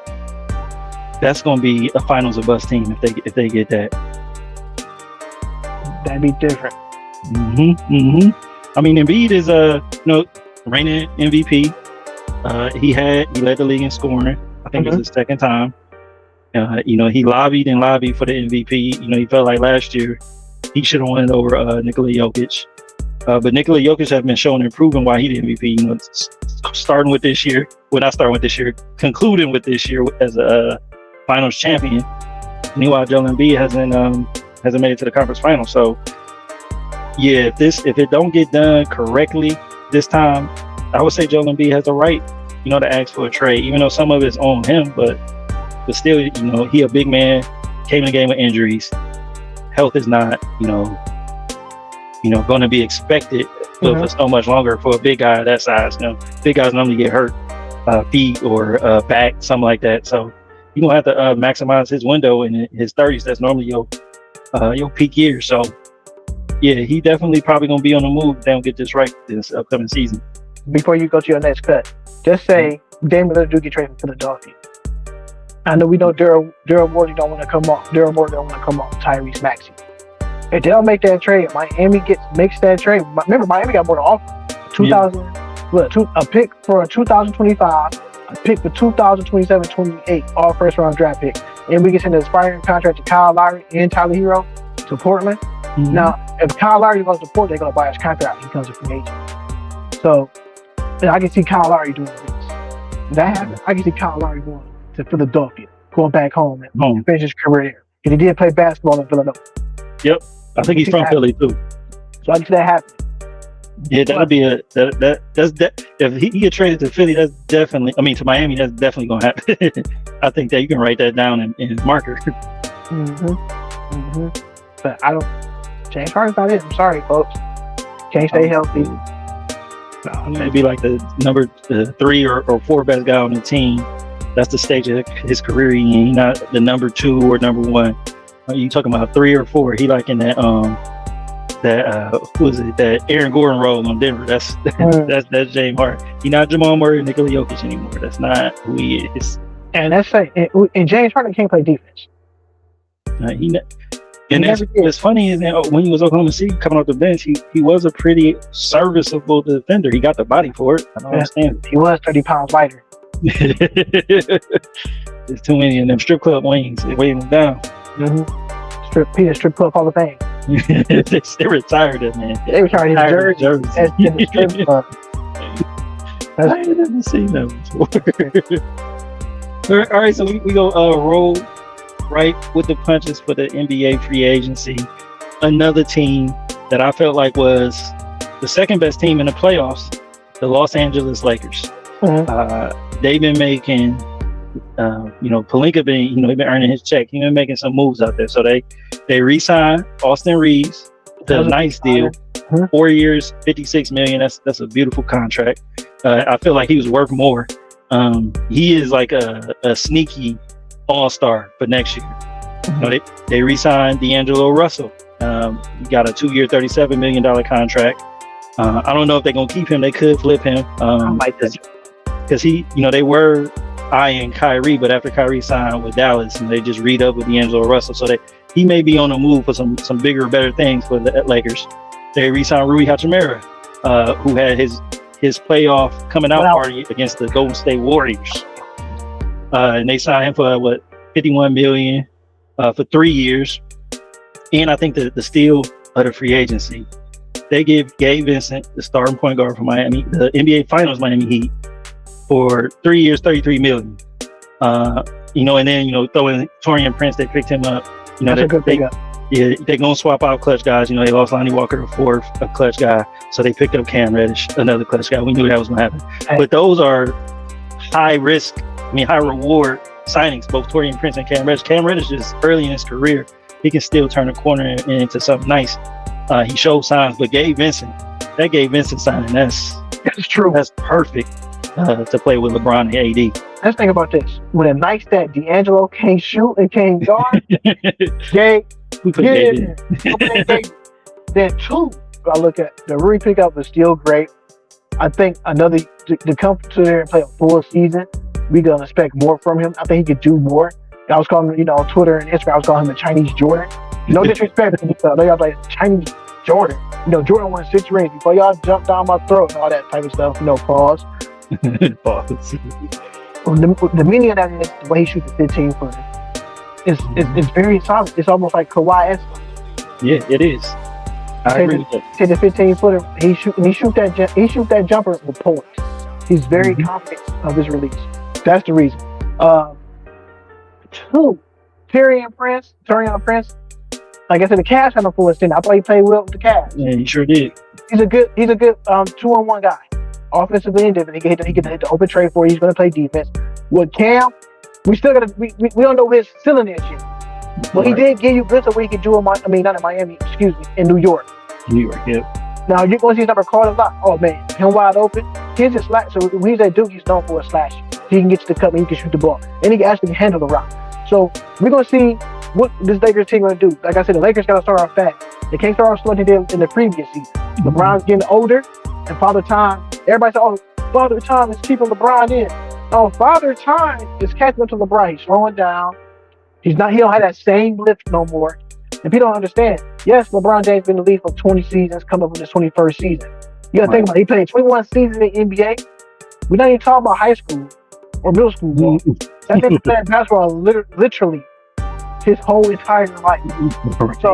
that's going to be a finals or bust team if they get that. That'd be different. I mean, Embiid is reigning MVP. He led the league in scoring. I think it's his second time. He lobbied for the MVP. He felt like last year he should have won it over Nikola Jokic. But Nikola Jokic has been showing improving why he the MVP. Starting with this year, not starting with this year, concluding with this year as a finals champion. Meanwhile, Joel Embiid hasn't made it to the conference final. So, yeah, if it don't get done correctly this time, I would say Joel Embiid has the right, to ask for a trade, even though some of it's on him. But still, he a big man, came in the game with injuries. Health is not, going to be expected for so much longer for a big guy that size. Big guys normally get hurt, feet or back, something like that. So you're gonna have to maximize his window in his 30s. That's normally your peak year. So yeah, he definitely probably gonna be on the move if they don't get this right this upcoming season. Before you go to your next cut, just say Damian Lillard do get traded from Philadelphia. I know we know Daryl Morey don't want to come off. Daryl Morey don't want to come off Tyrese Maxey. If they don't make that trade, Miami makes that trade. Remember, Miami got more to offer. A pick for 2025, a pick for 2027, 28, all first round draft pick. And we get an expiring contract to Kyle Lowry and Tyler Hero to Portland. Now, if Kyle Lowry goes to Portland, they're going to buy his contract. He becomes a free agent. So, I can see Kyle Lowry doing this. If that happens, I can see Kyle Lowry going to Philadelphia, going back home and finish his career there. Because he did play basketball in Philadelphia. Yep. I think he's from Philly too. So I can see that happen. Yeah, that'll be if he get traded to Philly, that's definitely, to Miami, that's definitely gonna happen. I think that you can write that down in marker. But James Harden's not it. I'm sorry, folks. Can't stay healthy. Maybe like the number 3 or 4 best guy on the team. That's the stage of his career. He's not the number 2 or number 1. You talking about 3 or 4? He like in that that Aaron Gordon role on Denver. That's James Harden. He's not Jamal Murray or Nikola Jokic anymore. That's not who he is. And that's it. And James Harden can't play defense. And what's funny is that when he was Oklahoma City coming off the bench, he was a pretty serviceable defender. He got the body for it. I don't understand. He was 30 pounds lighter. There's too many of them strip club wings. They're weighing him down. Mm-hmm. Strip club Hall of Fame. They retired it, man. They retired his jersey as in the strip club. I ain't never seen that before. All right, so we go roll right with the punches for the NBA free agency. Another team that I felt like was the second best team in the playoffs, the Los Angeles Lakers. Mm-hmm. They've been making, Pelinka been earning his check. He's been making some moves out there. So they re-signed Austin Reeves to a nice deal. Mm-hmm. 4 years, $56 million. That's a beautiful contract. I feel like he was worth more. He is like a sneaky all-star for next year. Mm-hmm. They re-signed D'Angelo Russell. He got a 2-year, $37 million contract. I don't know if they're gonna keep him. They could flip him. Because they were eyeing Kyrie, but after Kyrie signed with Dallas, and they just read up with D'Angelo Russell, so he may be on the move for some bigger, better things for the Lakers. They re-signed Rui Hachimura, who had his playoff coming out party against the Golden State Warriors, and they signed him for $51 million for 3 years. And I think the steal of the free agency, they give Gabe Vincent, the starting point guard for Miami, the NBA Finals Miami Heat, for 3 years, $33 million. And then throw in Taurean Prince. They picked him up. That's a good pickup. Yeah, they're gonna swap out clutch guys. They lost Lonnie Walker, a clutch guy, so they picked up Cam Reddish, another clutch guy. We knew that was gonna happen. Hey. But those are high reward signings, both Taurean Prince and Cam Reddish. Cam Reddish is early in his career. He can still turn a corner into something nice. He showed signs, but Gabe Vincent signing, that's true. That's perfect to play with LeBron and AD. Let's think about this. When a night that D'Angelo can't shoot and can't guard, Gabe, then two, I look at the Rui pickup is still great. I think to come to there and play a full season, we're gonna expect more from him. I think he could do more. I was calling him, on Twitter and Instagram, I was calling him the Chinese Jordan. No disrespect to y'all, like Chinese Jordan. Jordan won 6 rings before y'all jumped down my throat and all that type of stuff. Pause. Pause. The meaning of that is the way he shoots the 15 footer. It's very solid. It's almost like Kawhi-esque. Yeah, it is. I agree with that. Take the 15 footer. He shoot that jumper with poise. He's very confident of his release. That's the reason. 2, Taurean Prince. Like I said, the Cavs had a full extent. I thought he played well with the Cavs. Yeah, he sure did. He's a good 2-on-1 guy. Offensively and defensively, he can hit the open trade for you. He's going to play defense. With Cam, we still got to. We don't know where his ceiling is yet. But he did give you glimpse of what he could do not in Miami. Excuse me, in New York. Yeah. Now you're going to see his number called a lot. Oh man, him wide open. He's a slash. So when he's at Duke, he's known for a slash. He can get to the cup and he can shoot the ball, and he can actually handle the rock. So we're going to see what this Lakers team going to do. Like I said, the Lakers got to start off fast. They can't start off slow like they did in the previous season. LeBron's getting older, and Father Time. Everybody said, "Oh, Father Time is keeping LeBron in." Oh, Father Time is catching up to LeBron. He's slowing down. He don't have that same lift no more. And people don't understand. Yes, LeBron James been in the league for 20 seasons, coming up with his 21st season. You gotta think about it. He played 21 seasons in the NBA. We're not even talking about high school or middle school ball. That nigga playing basketball literally his whole entire life. So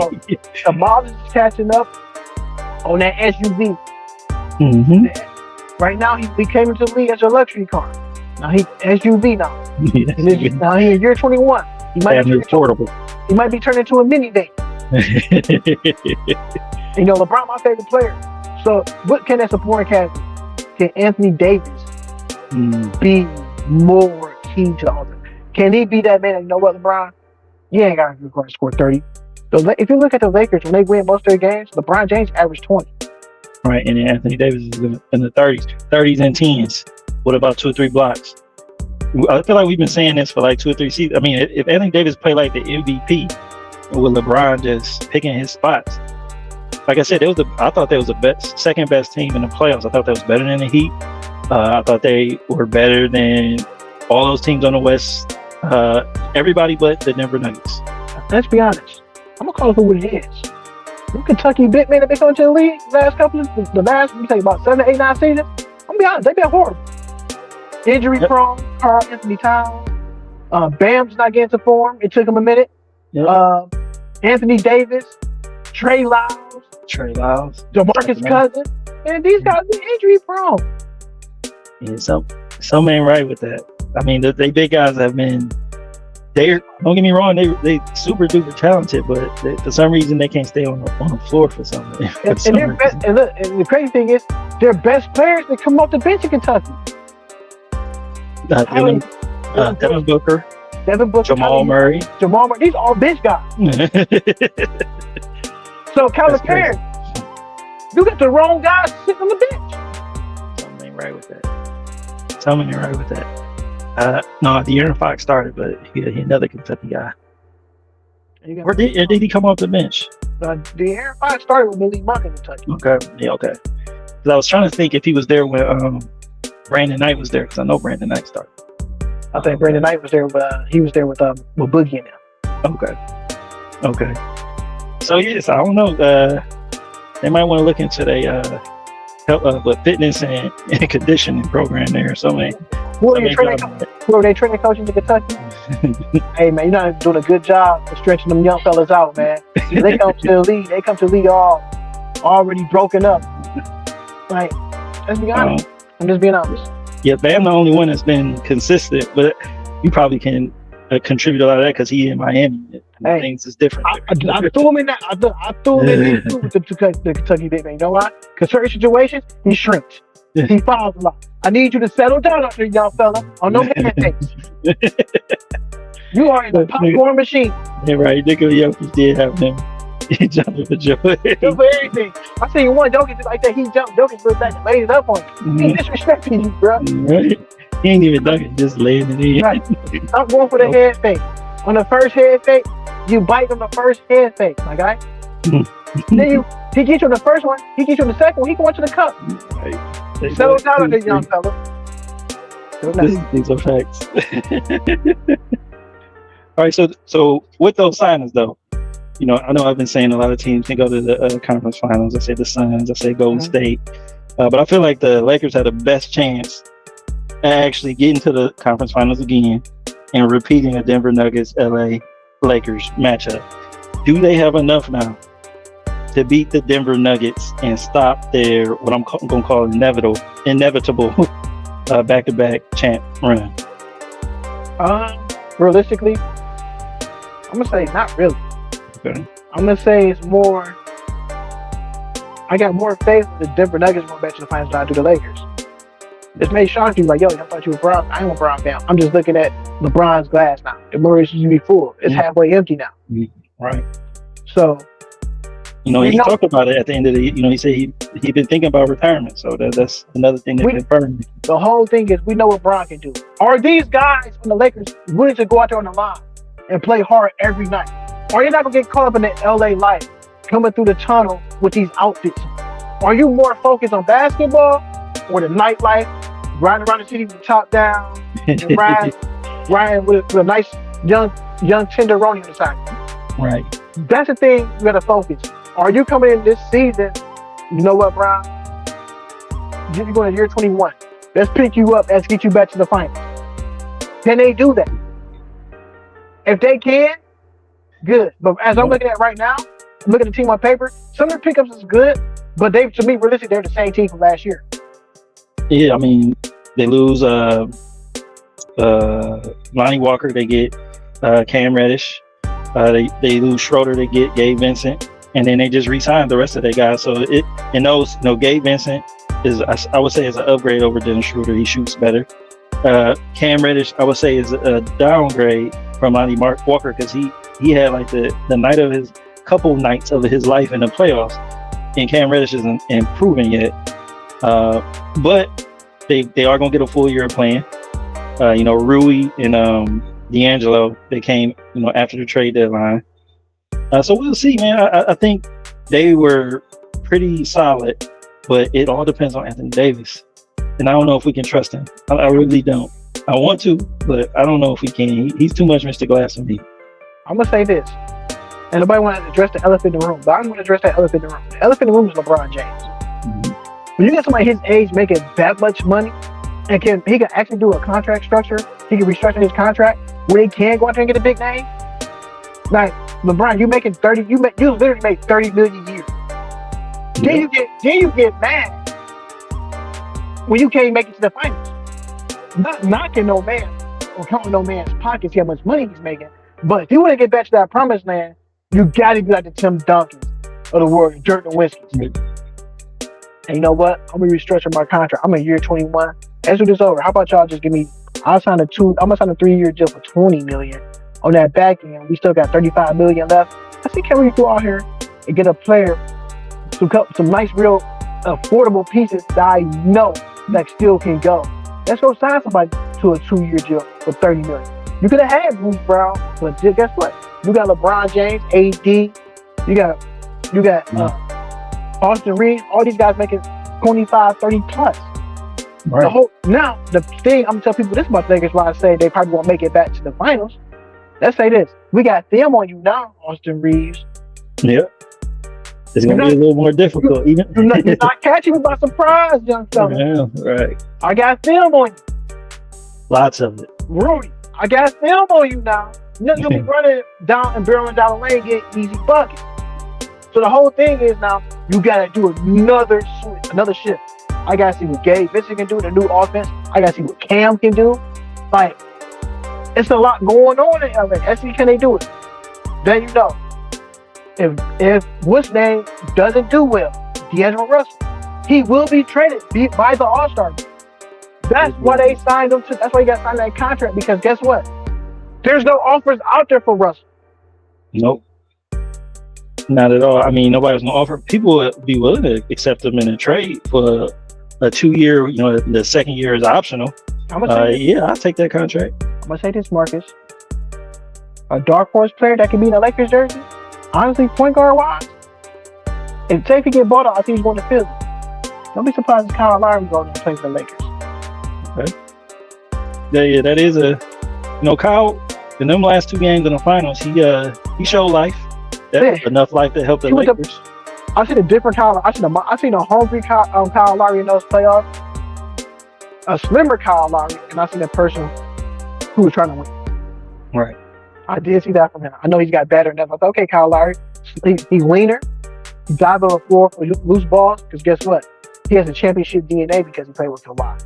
the Miles is catching up on that SUV. Right now, he came into the league as a luxury car. Now he SUV now. Now he in year 21. He might be turned into a minivan. LeBron, my favorite player. So what can that supporting cast do? Can Anthony Davis be more key to the offense? Can he be that man? And you know what, LeBron? You ain't got to score 30. So if you look at the Lakers, when they win most of their games, LeBron James averaged 20. Right, and then Anthony Davis is in the 30s and 10s. What about 2 or 3 blocks? I feel like we've been saying this for like 2 or 3 seasons. I mean, if Anthony Davis played like the MVP, with LeBron just picking his spots, like I said, I thought they was the second best team in the playoffs. I thought that was better than the Heat. I thought they were better than all those teams on the West, everybody but the Denver Nuggets. Let's be honest. I'm gonna call it for what it is. Them Kentucky big men that they come to the league the last, you say about 7, 8, 9 seasons. I'm gonna be honest, they've been horrible. Injury prone, Carl Anthony Towns. Bam's not getting to form. It took him a minute. Yep. Anthony Davis, Trey Lyles, DeMarcus Cousins. Man, these guys are injury prone. Yeah, some ain't right with that. I mean, they big guys have been. Don't get me wrong, they super duper talented, but for some reason they can't stay on the floor for something. And the crazy thing is, their best players they come off the bench in Kentucky. Devin Booker, Jamal Murray. These are all bench guys. So Calipari, you got the wrong guys sitting on the bench. Something ain't right with that. No, De'Aaron Fox started, but he another Kentucky guy. Or did he come off the bench? De'Aaron Fox started with Malik Monk in Kentucky. Okay. Because I was trying to think if he was there when Brandon Knight was there, because I know Brandon Knight started. I think Brandon Knight was there, but he was there with Boogie and them. Okay. So yes, I don't know. They might want to look into the fitness and conditioning program there or something. Who are they training coaches in Kentucky? Hey man, you're not doing a good job of stretching them young fellas out, man. They come to the league all already broken up. Like, let's be honest. I'm just being honest. Yeah, Bam the only one that's been consistent, but you probably can contribute a lot of that because he in Miami. Hey, things is different. I threw him in that. I threw him in there with the Kentucky big man. You know why? Because certain situations, he shrinks. He fouls a lot. I need you to settle down out there, young fella. On no handshakes. You are in a popcorn machine. Yeah, right. Nikola Jokic did have him jumping for joy. For everything. I seen one Jokic like that. He jumped. Jokic looked back and laid it up on you. He disrespecting you, bro. Right. He ain't even dunking, just laying it in. Right. Stop going for the head fake. On the first head fake, you bite on the first head fake, my guy. Then he gets you on the first one, he gets you on the second one, he going to the cup. Right. Settle down on this young fella. These are facts. All right, so with those signings though, I know I've been saying a lot of teams can go to the conference finals. I say the Suns, I say Golden State, but I feel like the Lakers had the best chance at actually getting to the conference finals again and repeating a Denver Nuggets LA Lakers matchup. Do they have enough now to beat the Denver Nuggets and stop their what I'm going to call inevitable back-to-back champ run? Realistically, I'm gonna say not really. Okay. I'm gonna say it's more. I got more faith in the Denver Nuggets going back to the finals than I do the Lakers. This may shock you, like, yo, I thought you were Brown. I ain't a Brown fan. I'm just looking at LeBron's glass now. The mirror used to be full. It's halfway empty now. Right. So, he talked about it at the end of the. He said he been thinking about retirement. So that's another thing that confirmed. The whole thing is we know what Bron can do. Are these guys on the Lakers willing to go out there on the line and play hard every night? Or you're not gonna get caught up in the LA life, coming through the tunnel with these outfits? Are you more focused on basketball or the nightlife, riding around the city with the top down, and riding with a nice young tenderoni on the side? Right. That's the thing you gotta focus. Are you coming in this season? You know what, Brown? You're going to year 21. Let's pick you up. Let's get you back to the finals. Can they do that? If they can, good. But as I'm looking at right now, I'm looking at the team on paper. Some of the pickups is good, but to me, realistically, they're the same team from last year. Yeah, I mean, they lose Lonnie Walker. They get Cam Reddish. They lose Schroeder. They get Gabe Vincent. And then they just re-signed the rest of their guys. So Gabe Vincent is, I would say, is an upgrade over Dennis Schroeder. He shoots better. Cam Reddish, I would say, is a downgrade from Lonnie Walker because he had like the night of his couple nights of his life in the playoffs, and Cam Reddish isn't improving yet. But they are gonna get a full year of playing. Rui and D'Angelo, they came after the trade deadline. So we'll see, man. I think they were pretty solid, but it all depends on Anthony Davis. And I don't know if we can trust him. I really don't. I want to, but I don't know if we can. He's too much Mr. Glass for me. I'm gonna say this, and nobody want to address the elephant in the room, but I'm gonna address that elephant in the room. The elephant in the room is LeBron James. When you get somebody his age making that much money, and he can actually do a contract structure, he can restructure his contract where he can go out there and get a big name. Like LeBron, you literally make $30 million a year. Then you get mad when you can't make it to the finals. Not knocking no man or counting no man's pockets, how much money he's making. But if you want to get back to that promised land, you got to be like the Tim Duncans of the world, Dirk Nowitzki. And you know what? I'm gonna restructure my contract. I'm in year 21. After this over, how about y'all just give me? I'm gonna sign a 3-year deal for $20 million. On that back end, we still got $35 million left. I think can we go out here and get a player some nice, real affordable pieces that I know that still can go. Let's go sign somebody to a 2-year deal for $30 million. You could have had Bruce Brown, but guess what? You got LeBron James, AD. You got Austin Reeves. All these guys making 25, 30 plus. Right. The thing I'm gonna tell people this about the Lakers, why I say they probably won't make it back to the finals. Let's say this: we got them on you now, Austin Reeves. Yep. It's gonna be a little more difficult. You're not catching me by surprise, young fella. Yeah, right. I got film on you. Lots of it. Rudy, I got film on you now. You're not gonna be running down and barreling down the lane, get easy buckets. So the whole thing is now you gotta do another shift. I gotta see what Gabe Vincent can do, the new offense. I gotta see what Cam can do. Like, it's a lot going on in LA. Let's see, can they do it? Then you know, if what's name doesn't do well, D'Angelo Russell, he will be traded by the All-Star. That's why they signed him. That's why he got signed that contract, because guess what? There's no offers out there for Russell. Nope. Not at all. I mean, nobody's gonna offer. People would be willing to accept him in a trade for a 2-year. You know, the second year is optional. I'll take that contract. I'm gonna say this, Marcus. A dark horse player that can be in a Lakers jersey. Honestly, point guard wise, if he get bought out, I think he's going to Philly. Don't be surprised if Kyle Lowry goes and plays for the Lakers. Okay. Yeah, that is Kyle, in them last 2 games in the finals, he showed life. Enough life to help the Lakers. I seen a different Kyle. I seen a hungry Kyle Lowry in those playoffs. A slimmer Kyle Lowry, and I seen a person who was trying to win. Right. I did see that from him. I know he's got better than that. I thought, okay, Kyle Lowry, he's leaner. He dives on the floor for loose balls, because guess what? He has a championship DNA because he played with Kawhi.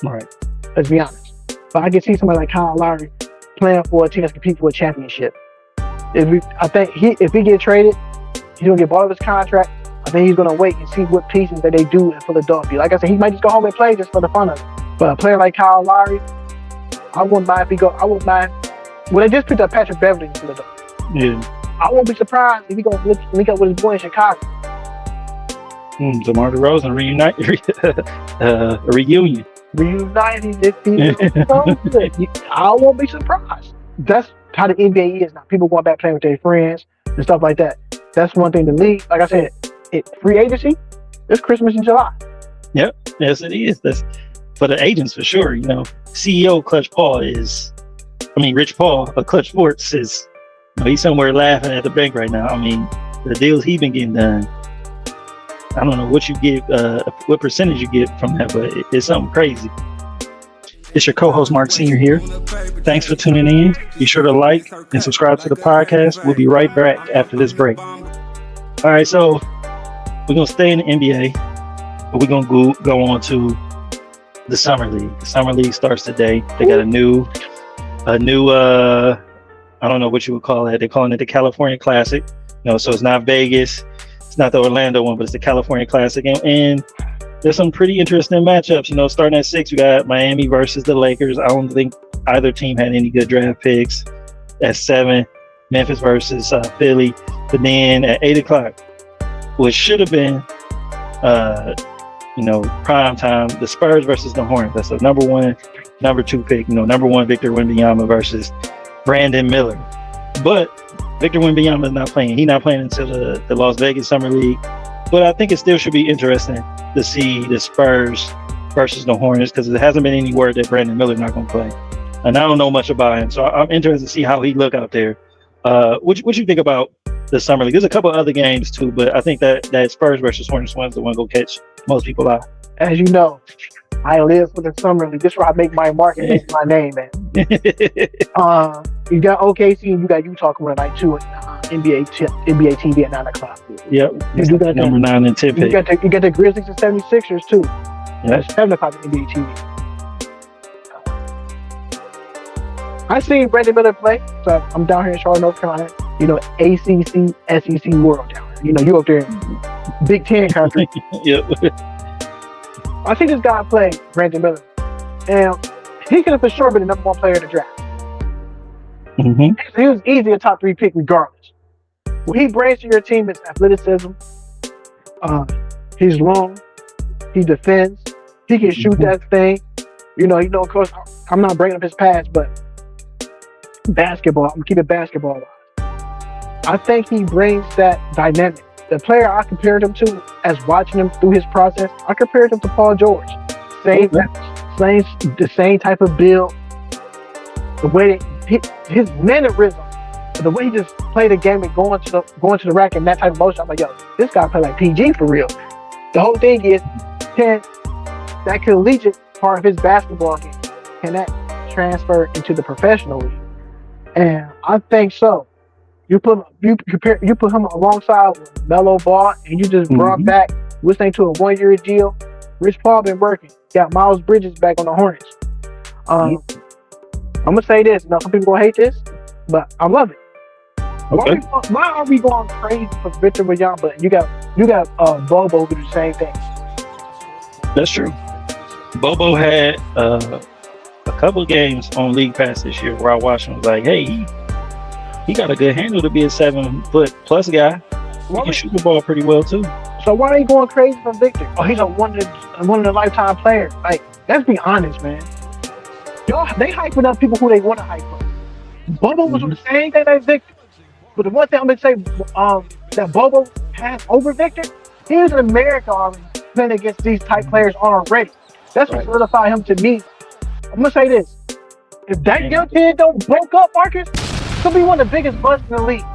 Right. Let's be honest. But I can see somebody like Kyle Lowry playing for a team that's competing for a championship. If he get traded, he's gonna get bought of his contract. I think he's gonna wait and see what pieces that they do in Philadelphia. Like I said, he might just go home and play just for the fun of it. But a player like Kyle Lowry, I wouldn't mind if he go. I wouldn't mind. Well, they just picked up Patrick Beverly in Philadelphia. Yeah. I won't be surprised if he gonna link up with his boy in Chicago. DeMar DeRozan reunion. Reunited if he I won't be surprised. That's how the NBA is now. People going back playing with their friends and stuff like that. That's one thing to me. Like I said, free agency, it's Christmas in July. Yep. Yes, it is. That's for the agents for sure. You know, CEO Rich Paul of Clutch Sports is, he's somewhere laughing at the bank right now. I mean, the deals he's been getting done. I don't know what you get, what percentage you get from that, but it's something crazy. It's your co-host Mark Sr. here. Thanks for tuning in. Be sure to like and subscribe to the podcast. We'll be right back after this break. All right, so we're gonna stay in the NBA, but we're gonna go on to the Summer League. The Summer League starts today. They got a new I don't know what you would call it. They're calling it the California Classic. So it's not Vegas, it's not the Orlando one, but it's the California Classic. And there's some pretty interesting matchups. Starting at 6, you got Miami versus the Lakers. I don't think either team had any good draft picks. At 7, Memphis versus Philly. But then at 8 o'clock, which should have been, prime time, the Spurs versus the Hornets. That's the number 1, number 2 pick. Number 1 Victor Wembanyama versus Brandon Miller. But Victor Wembanyama is not playing. He's not playing until the Las Vegas Summer League. But I think it still should be interesting to see the Spurs versus the Hornets, because it hasn't been any word that Brandon Miller's not going to play. And I don't know much about him, so I'm interested to see how he look out there. What you think about the summer league? There's a couple other games too, but I think that Spurs versus Hornets one's the one go catch most people out. As you know, I live for the summer league. This is where I make my mark and make my name, man. You got OKC and you got Utah coming tonight too. NBA TV at 9 o'clock. Yep. You do got number 9 and 10 pick. You got the Grizzlies and 76ers too. Yep. That's 7 o'clock NBA TV. I seen Brandon Miller play, so I'm down here in Charlotte, North Carolina. You know, ACC, SEC world down here. You know, you up there in Big Ten country. Yep. I see this guy play, Brandon Miller, and he could have for sure been the number 1 player in the draft. Mm-hmm. He was easy a top 3 pick regardless. What he brings to your team is athleticism. He's long. He defends. He can shoot that thing. You know, of course, I'm not bringing up his past, but basketball. I'm gonna keep it basketball. I think he brings that dynamic. The player I compared him to, as watching him through his process, I compared him to Paul George. The same type of build. The way his mannerism, the way he just played the game and going to the rack and that type of motion. I'm like, yo, this guy play like PG for real. The whole thing is, can that collegiate part of his basketball game, can that transfer into the professional league? And I think so. You put him alongside with Melo Ball, and you just brought back this thing to a 1-year deal. Rich Paul been working. Got Miles Bridges back on the Hornets. I'm gonna say this. Now some people gonna hate this, but I love it. Okay. Why are we going crazy for Victor Wembanyama? But you got Bobo who do the same thing. That's true. Bobo had a couple of games on League Pass this year where I watched him. Was like, hey, he got a good handle to be a 7-foot+ guy. He can shoot the ball pretty well too. So why are you going crazy for Victor? Oh, he's a one in a lifetime player. Like, let's be honest, man. Y'all, they hyping up people who they want to hype up. Bobo was doing the same thing as Victor. But the one thing I'm gonna say, that Bobo has over Victor, he was in America already playing against these type players already. That's what solidified him to me. I'm gonna say this: if that young kid don't bulk up, Marcus, he'll be one of the biggest busts in the league.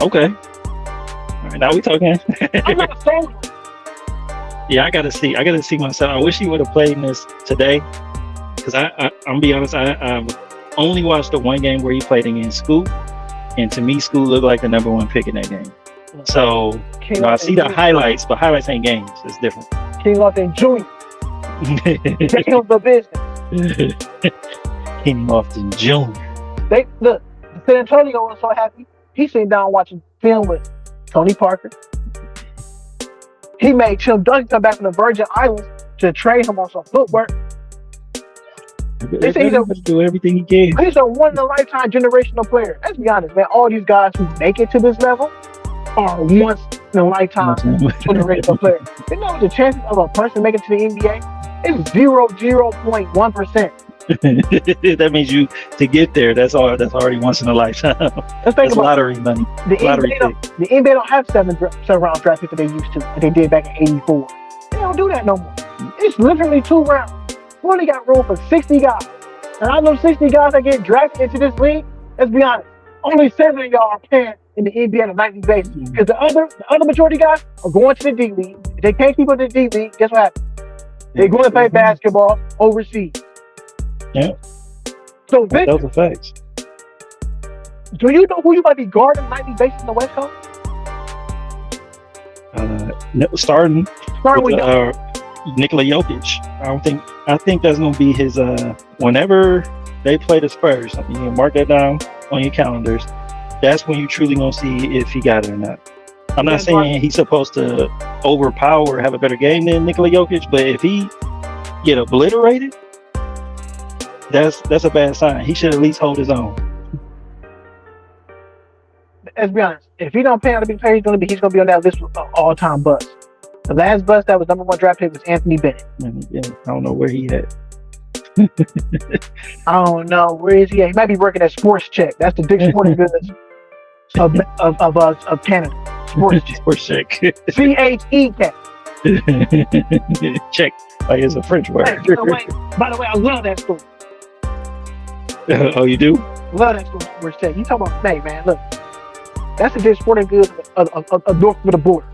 Okay. All right, now we talking. I'm not sold. Yeah, I gotta see myself. I wish he would have played in this today, because I'm gonna be honest. I only watched the one game where he played against Scoop, and to me, Scoop looked like the number 1 pick in that game. So I see the highlights, but highlights ain't games. It's different. King Austin Jr. Taking over the business. King Austin Jr. Look, San Antonio was so happy. He's sitting down watching film with Tony Parker. He made Tim Duncan come back from the Virgin Islands to train him on some footwork. They say he's do everything he can. He's a one-in-a-lifetime generational player. Let's be honest, man. All these guys who make it to this level are once-in-a-lifetime generational players. You know the chances of a person making it to the NBA is 0.1%. That means you to get there. That's already once in a lifetime. That's lottery money. The NBA don't have seven round draft picks that they used to, that they did back in '84. They don't do that no more. It's literally 2 rounds. We only got room for 60 guys, and I know 60 guys that get drafted into this league. Let's be honest, only 7 of y'all are playing in the NBA on a nightly basis, because the other majority guys are going to the D League. If they can't keep up in the D League, guess what happens? They're going to play basketball overseas. Yeah. So Victor, those are facts. Do you know who you might be guarding on a nightly basis in the West Coast? Starting with Nikola Jokic. I think that's gonna be his whenever they play the Spurs. You can mark that down on your calendars. That's when you truly gonna see if he got it or not. I'm not saying he's supposed to overpower, have a better game than Nikola Jokic, but if he get obliterated, that's a bad sign. He should at least hold his own. Let's be honest. If he don't pay out to be player, he's gonna be on that list of all-time bust. The last bust that was number 1 draft pick was Anthony Bennett. Yeah, I don't know where he at. I don't know where is he at. He might be working at Sports Check. That's the big sporting business of Canada. Sports Check. Sports Check. CHEK. Check. Like it's a French word. Hey, by the way, I love that story. Oh, you do? Love that story. Where it said, you talk about, hey man, look, that's the sporting goods of north of the border.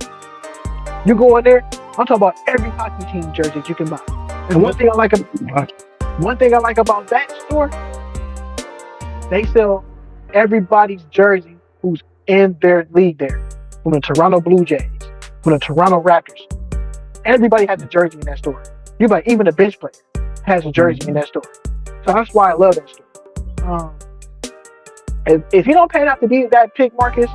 You go in there, I'm talking about every hockey team jersey that you can buy. And one thing I like about that store, they sell everybody's jersey who's in their league there. From the Toronto Blue Jays, from the Toronto Raptors. Everybody has a jersey in that store. You might even the bench player has a jersey in that store. So that's why I love that store. If you don't pan out to be that pick, Marcus,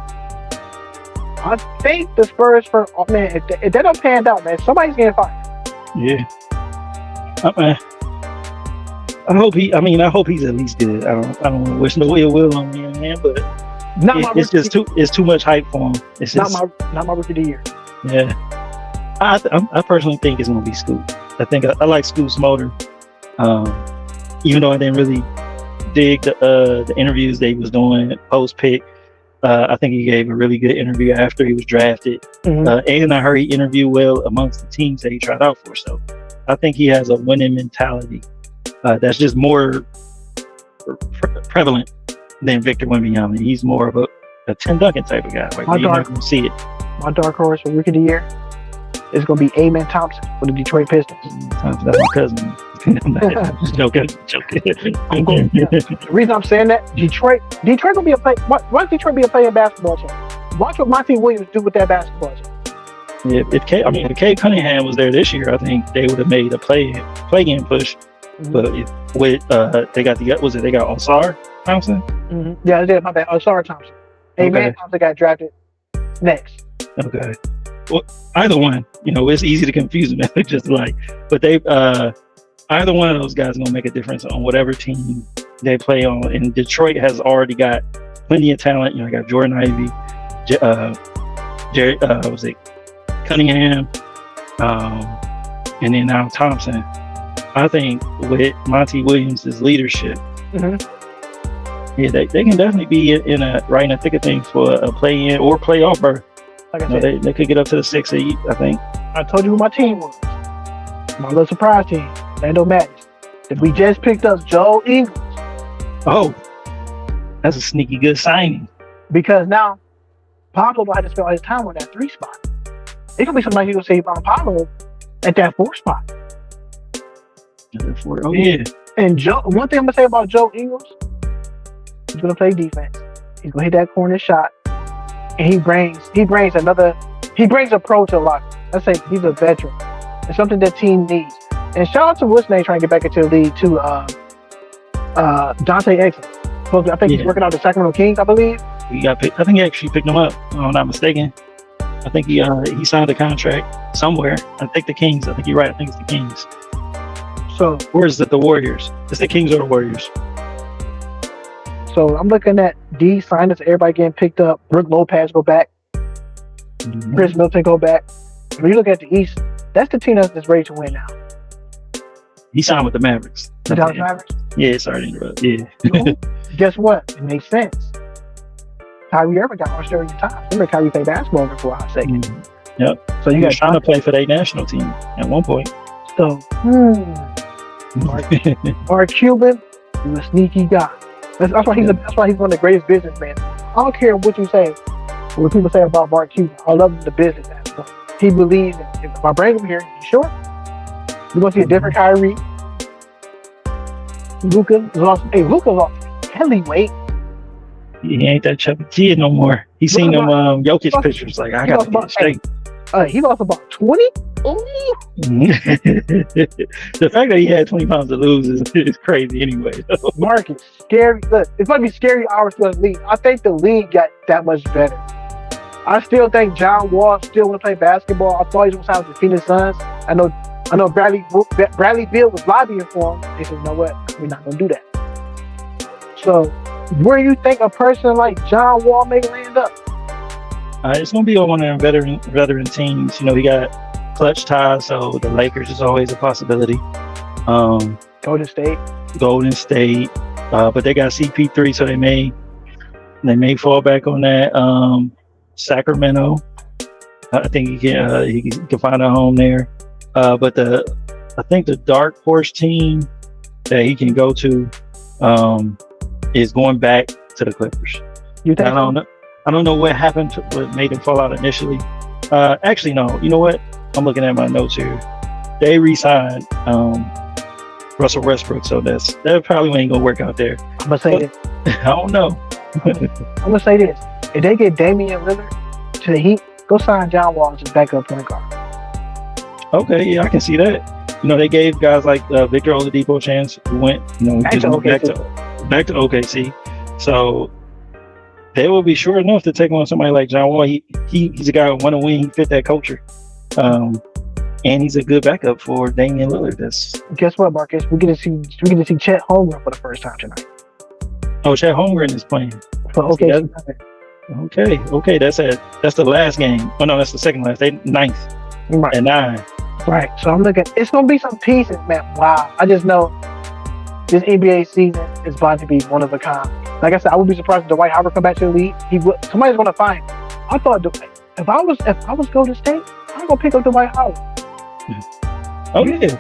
I think the Spurs if they don't pan out, man, somebody's getting fired. Yeah. I hope he's at least good. I don't want to wish no ill will on him, man, but it's too much hype for him. It's not my rookie of the year. Yeah. I personally think it's gonna be Scoot. I think I like Scoot's motor. Even though I didn't really dig the interviews they was doing post pick. I think he gave a really good interview after he was drafted. And I heard he interviewed well amongst the teams that he tried out for. So I think he has a winning mentality that's just more prevalent than Victor Wembanyama. He's more of a Tim Duncan type of guy. Like, you're not going to see it. My dark horse for rookie of the year is going to be Amen Thompson for the Detroit Pistons. That's my cousin. I'm just joking. The reason I'm saying that, Detroit gonna be a play. Why does Detroit be a playing basketball team? Watch what Monty Williams do with that basketball team. Yeah, if Cade Cunningham was there this year, I think they would have made a play-in push. But with they got Osar Thompson. Yeah, they did. My bad. Osar Thompson. Amen Thompson got drafted next. Okay. Well, either one, it's easy to confuse them. Just like, but they either one of those guys is gonna make a difference on whatever team they play on. And Detroit has already got plenty of talent. You got Jordan Ivey, Cunningham, and then now Thompson. I think with Monty Williams' leadership, yeah, they can definitely be in the thick of things for a play-in or playoff berth. Like I said, they could get up to the 6 seed, I think. I told you who my team was. My little surprise team, Orlando Magic. That we just picked up Joe Ingles. Oh, that's a sneaky good signing. Because now Pablo will have to spend all his time on that 3 spot. It could be somebody who will save on Pablo at that 4 spot. Oh yeah. And Joe, one thing I'm gonna say about Joe Ingles, he's gonna play defense. He's gonna hit that corner shot, and he brings a pro to a lot. Let's say he's a veteran. It's something that team needs. And shout out to what's name trying to get back into the league too. Dante Exum. I think he's working out the Sacramento Kings, I believe. I think he actually picked him up. If I'm not mistaken. I think he signed a contract somewhere. I think the Kings. I think you're right. I think it's the Kings. So, or is it the Warriors? It's the Kings or the Warriors. So I'm looking at these signings. Everybody getting picked up. Brook Lopez go back. Chris Middleton go back. When you look at the East, that's the team that's ready to win now. He signed with the Mavericks. The Dallas Mavericks? Yeah, sorry to interrupt. Yeah. So, guess what? It makes sense. Kyrie Irving got Australian time. Remember Kyrie played basketball for a second. Yep. So you got trying to play for their national team at one point. So, Mark Cuban is a sneaky guy. That's why he's one of the greatest businessmen. I don't care what you say, what people say about Mark Cuban. I love the business aspect. He believes if I bring him here, you sure? You're gonna see a different Kyrie. Luka's lost heavyweight. He ain't that chubby kid no more. He's seen them Jokic pictures. Like, I got to get straight. He lost about 20. The fact that he had 20 pounds to lose is crazy anyway. Marcus, scary. Look, it's going to be scary hours for the league. I think the league got that much better. I still think John Wall still want to play basketball. I thought he was going to sign with the Phoenix Suns. I know Bradley Beal was lobbying for him. They said, you know what? We're not going to do that. So, where do you think a person like John Wall may land up? It's going to be on one of them veteran teams. He got clutch ties, so the Lakers is always a possibility. Golden State. But they got CP3, so they may fall back on that. Sacramento, I think he can find a home there. But the I think the dark horse team that he can go to is going back to the Clippers. You think? I don't know what happened to what made him fall out initially. Actually, no. You know what? I'm looking at my notes here. They re-signed Russell Westbrook, so that probably ain't gonna work out there. I'm gonna say this. I don't know. I'm gonna say this. If they get Damian Lillard to the Heat, go sign John Wall as backup point guard. Okay, yeah, I can see that. You know, they gave guys like Victor Oladipo a chance who went, back to OKC. So they will be sure enough to take on somebody like John Wall. He's a guy who want to win. He fit that culture, and he's a good backup for Damian Lillard. Guess what, Marcus? We get to see Chet Holmgren for the first time tonight. Oh, Chet Holmgren is playing for OKC. Okay, that's the last game. Oh no, that's the second last. They 9th right. At 9. Right. So I'm looking. It's gonna be some pieces, man. Wow. I just know this NBA season is about to be one of a kind. Like I said, I would be surprised if Dwight Howard come back to the league. Somebody's gonna find him. I thought if I was Golden State, I'm gonna pick up Dwight Howard. Oh yeah,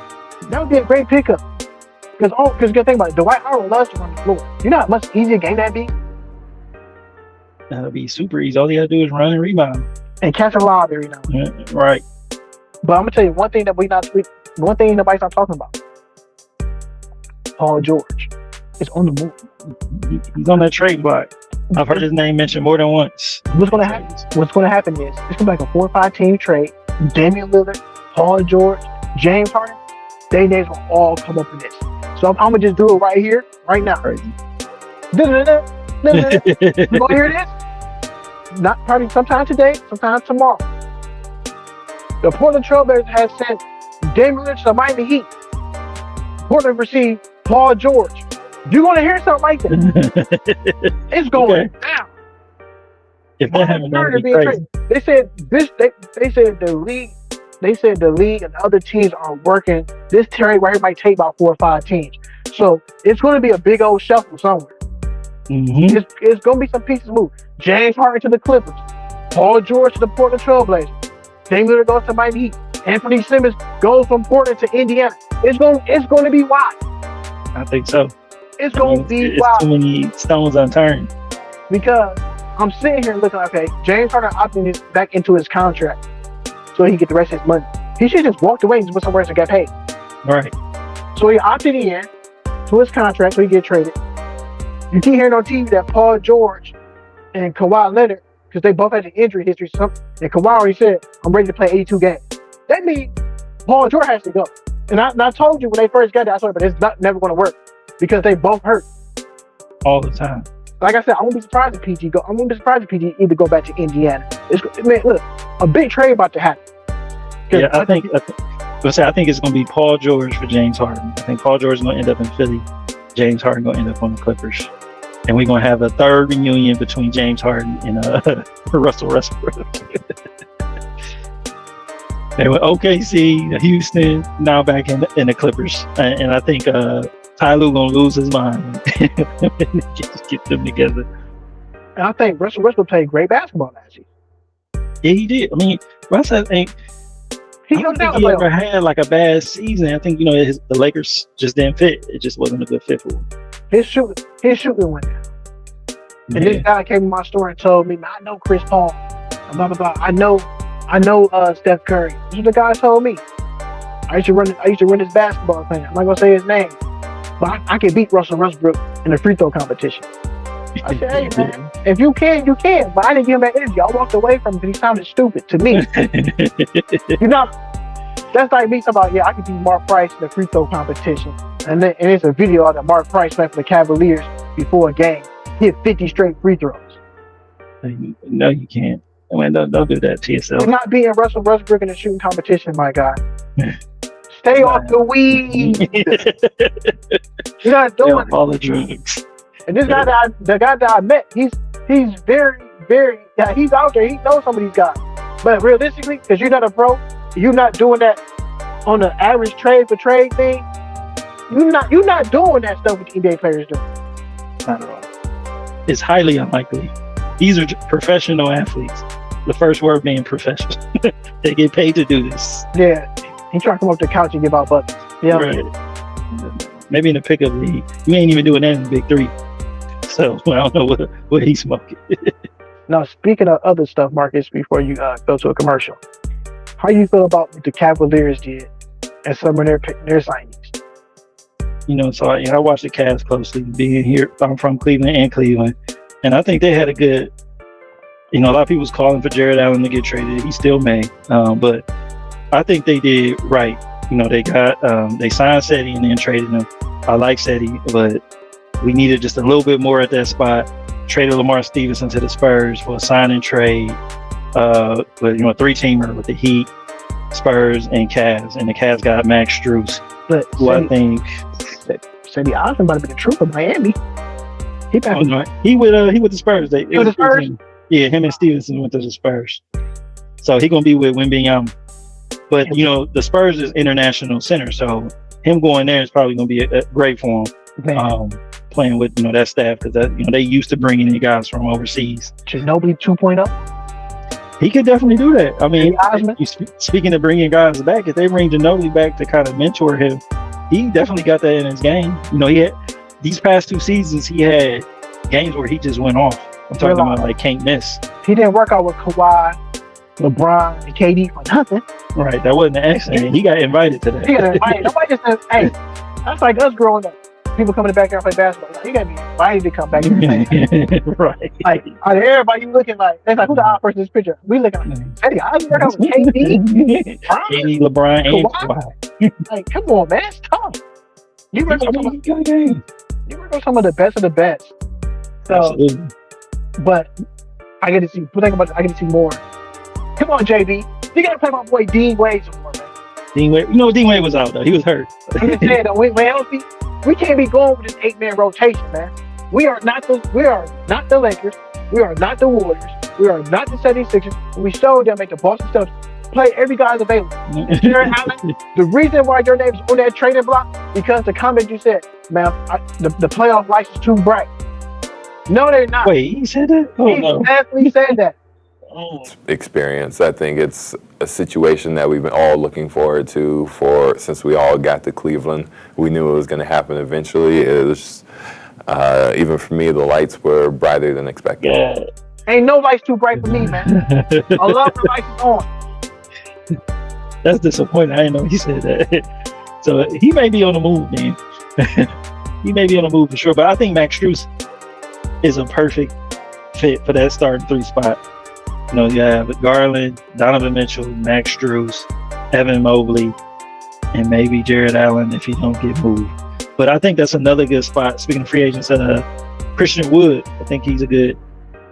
that would be a great pickup. Because you gotta think about it, Dwight Howard loves to run the floor. You know how much easier game that'd be? That'll be super easy. All you gotta do is run and rebound and catch a lob every now and then. Right. But I'm gonna tell you one thing nobody's not talking about. Paul George is on the move. He's on that trade block. I've heard his name mentioned more than once. What's gonna happen is it's gonna be like a 4 or 5 team trade. Damian Lillard, Paul George, James Harden, their names will all come up in this. So I'm gonna just do it right here, right now. You gonna hear this? Not probably sometime today, sometime tomorrow. The Portland Trailblazers has sent Damian Lillard to the Miami Heat. Portland received Paul George. You're gonna hear something like that. It's going down. If that happened, that'd be crazy. They said the league and the other teams are working. This trade right here might take about 4 or 5 teams. So it's going to be a big old shuffle somewhere. Mm-hmm. It's going to be some pieces move. James Harden to the Clippers. Paul George to the Portland Trailblazers. Damian Lillard goes to Miami Heat. Anthony Simmons goes from Portland to Indiana. It's going to be wild. I think so. It's going to be wild. Too many stones unturned. Because I'm sitting here looking, okay, James Harden opting back into his contract so he can get the rest of his money. He should just walked away and just went somewhere else and got paid. Right. So he opted in to his contract so he get traded. You keep hearing on TV that Paul George and Kawhi Leonard, because they both had an injury history, and Kawhi already said, I'm ready to play 82 games. That means Paul George has to go. And I told you when they first got there, I told you, but it's never going to work because they both hurt. All the time. Like I said, I won't be surprised if PG go. I won't be surprised if PG either go back to Indiana. Look, a big trade about to happen. Yeah, I think it's going to be Paul George for James Harden. I think Paul George is going to end up in Philly. James Harden going to end up on the Clippers. And we're going to have a third reunion between James Harden and Russell Westbrook. They went OKC, Houston, now back in the Clippers. And I think Ty Lue going to lose his mind and get them together. And I think Russell Westbrook played great basketball last year. Yeah, he did. I mean, Russ, I don't think he ever had like a bad season. I think, the Lakers just didn't fit. It just wasn't a good fit for him. His shooting went down. And this guy came to my store and told me, man, I know Chris Paul, blah, blah, blah. I know Steph Curry. This is the guy told me. I used to run this basketball thing. I'm not going to say his name. But I can beat Russell Westbrook in the free throw competition. I said, hey, man, if you can, you can. But I didn't give him that energy. I walked away from him because he sounded stupid to me. That's like me talking about, I can beat Mark Price in the free throw competition. And it's a video of that Mark Price playing for the Cavaliers before a game. He hit 50 straight free throws. No, you can't. I mean, don't do that to yourself. You're not beating Russell Westbrook in the shooting competition, my guy. Stay off the weed. You're not doing it. All the drugs. And this guy that I met, he's very, very, he's out there. He knows some of these guys. But realistically, because you're not a pro, you're not doing that on the average trade for trade thing. You're not doing that stuff with the NBA players do. Not at all. It's highly unlikely. These are professional athletes. The first word being professional. They get paid to do this. Yeah. He tried to come up the couch and give out buckets. Yeah, Right. Maybe in the pickup league. You ain't even doing that in the big three. So I don't know what he's smoking. Now, speaking of other stuff, Marcus, before you go to a commercial, how you feel about what the Cavaliers did and some of their signings? So I watch the Cavs closely. Being here, I'm from Cleveland and Cleveland, and I think they had a good. A lot of people was calling for Jared Allen to get traded. He still may, but I think they did right. They got they signed Seti and then traded him. I like Seti, but we needed just a little bit more at that spot. Traded Lamar Stevenson to the Spurs for a sign and trade. But a three-teamer with the Heat, Spurs, and Cavs. And the Cavs got Max Strus, who I think Seti Osman might have been the truth of Miami. He with the Spurs. He with the Spurs? Yeah, him and Stevenson went to the Spurs. So he gonna be with Wembanyama. But the Spurs is international center, so him going there is probably gonna be a great for him. Playing with that staff, because they used to bringing in guys from overseas. Ginobili 2.0. He could definitely do that. I mean, speaking of bringing guys back, if they bring Ginobili back to kind of mentor him, he definitely got that in his game. He had these past 2 seasons, he had games where he just went off. I'm talking about like can't miss. He didn't work out with Kawhi, LeBron, and KD for nothing. Right, that wasn't an accident. He got invited to that. He got invited. Nobody just said, "Hey," that's like us growing up. People coming back there and play basketball. Like, you gotta be invited to come back here. Right. Like everybody looking like, it's like, who's the odd person in this picture? We looking like, Eddie, I work out with KD, KD, LeBron, and Kawhi. Like, come on, man, it's tough. You work on some of the best of the best. So, absolutely. But I get to see. I get to see more. Come on, JB. You gotta play my boy Dean Wade some more, man. Dean Wade. Dean Wade was out though. He was hurt. I'm just saying, when healthy, we can't be going with this 8-man rotation, man. We are not the Lakers. We are not the Warriors. We are not the 76ers. We showed them at the Boston Celtics play every guy's available. Jared Allen, the reason why your name's on that trading block, because the comment you said, man, the playoff lights is too bright. No, they're not. Wait, he said that? Oh, he no. definitely said that. Experience. I think it's a situation that we've been all looking forward to since we all got to Cleveland. We knew it was going to happen eventually. It was even for me, the lights were brighter than expected. Yeah. Ain't no lights too bright for me, man. I love the lights is on. That's disappointing. I didn't know he said that. So he may be on the move, man. He may be on the move for sure. But I think Max Strus is a perfect fit for that starting 3 spot. You have Garland, Donovan Mitchell, Max Strus, Evan Mobley, and maybe Jared Allen if he don't get moved. But I think that's another good spot. Speaking of free agents, Christian Wood, I think he's a good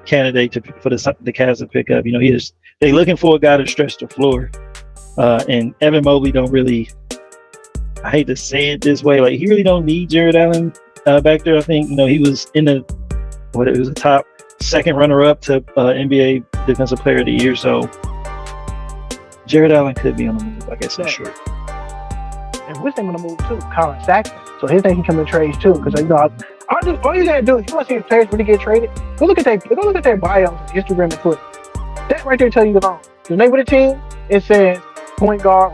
candidate for the Cavs to pick up. They're looking for a guy to stretch the floor. And Evan Mobley don't really, I hate to say it this way, like he really don't need Jared Allen back there. I think, he was it was a top 2nd runner-up to NBA Defensive Player of the Year. So Jared Allen could be on the move, I guess, in short. And what's name on the move too? Colin Sexton. So his name can come in trades too, because all you gotta do, if you want to see the players really get traded, go look at their bios on Instagram and Twitter. That right there tell you the name of the team. It says point guard,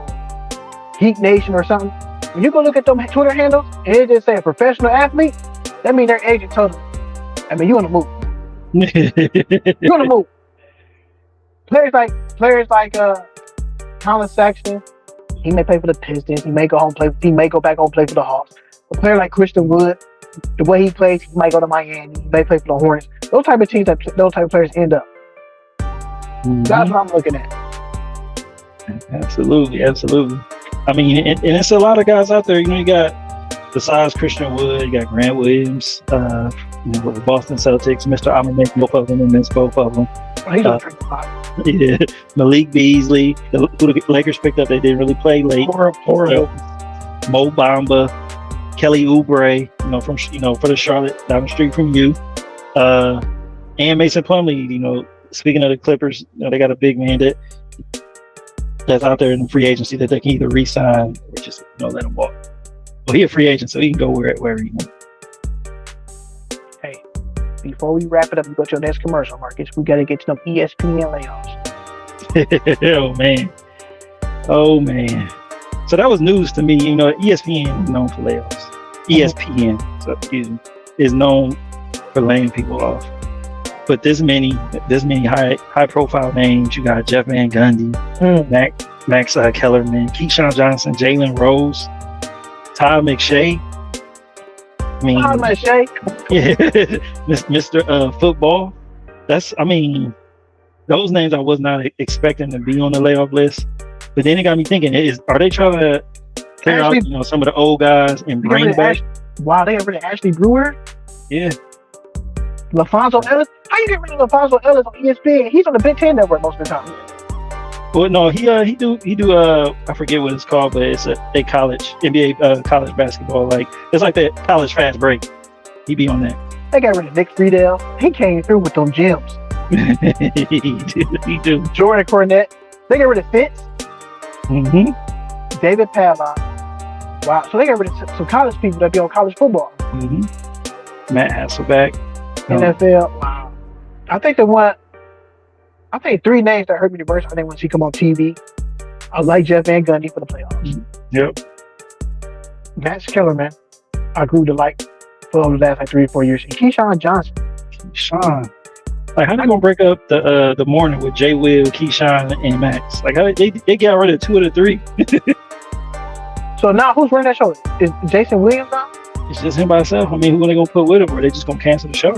Heat Nation or something. When you go look at them Twitter handles and it just say professional athlete, that means their agent told them, you on the move. You on the move. Players like Colin Sexton, he may play for the Pistons. He may go back home play for the Hawks. A player like Christian Wood, the way he plays, he might go to Miami. He may play for the Hornets. Those type of teams those type of players end up. Mm-hmm. That's what I'm looking at. Absolutely. I mean, and it's a lot of guys out there. You got, besides Christian Wood, you got Grant Williams, with the Boston Celtics. Mr. I'm gonna make both of them and miss both of them. Yeah, Malik Beasley, who the Lakers picked up. They didn't really play late. Mo Bamba, Kelly Oubre, from for the Charlotte down the street from you, and Mason Plumlee. Speaking of the Clippers, they got a big man that's out there in the free agency that they can either re-sign or just let him walk. Well, he's a free agent, so he can go wherever he wants. Hey, before we wrap it up and go to your next commercial, Marcus, we got to get to them ESPN layoffs. Oh man. So that was news to me. You know, ESPN is known for layoffs. ESPN, so excuse me, is known for laying people off. But this many high profile names. You got Jeff Van Gundy, Max Kellerman, Keyshawn Johnson, Jalen Rose, Todd McShay. I mean, Todd McShay. Yeah, Mr. Football. Those names I was not expecting to be on the layoff list. But then it got me thinking: are they trying to clear out, some of the old guys and bring back? Wow, they got rid of Ashley Brewer. Yeah. LaFonso Ellis. How you get rid of LaFonso Ellis on ESPN? He's on the Big Ten Network most of the time. Well, no, he do I forget what it's called, but it's a college NBA college basketball. Like it's like that college fast break. He be on that. They got rid of Nick Friedel. He came through with them gems. he do. Jordan Cornette. They got rid of Fitz. Mm-hmm. David Padlock. Wow. So they got rid of some college people that be on college football. Mm-hmm. Matt Hasselbeck. NFL. Wow. I think three names that hurt me the worst. I think once he come on TV, I like Jeff Van Gundy for the playoffs. Yep. Max Kellerman, I grew to like for the last 3 or 4 years. And Keyshawn Johnson. Like how they gonna break up the morning with Jay Will, Keyshawn, and Max? Like how they got rid of 2 of the 3. So now who's running that show? Is Jason Williams now? It's just him by himself. I mean, who are they gonna put with him, or they just gonna cancel the show?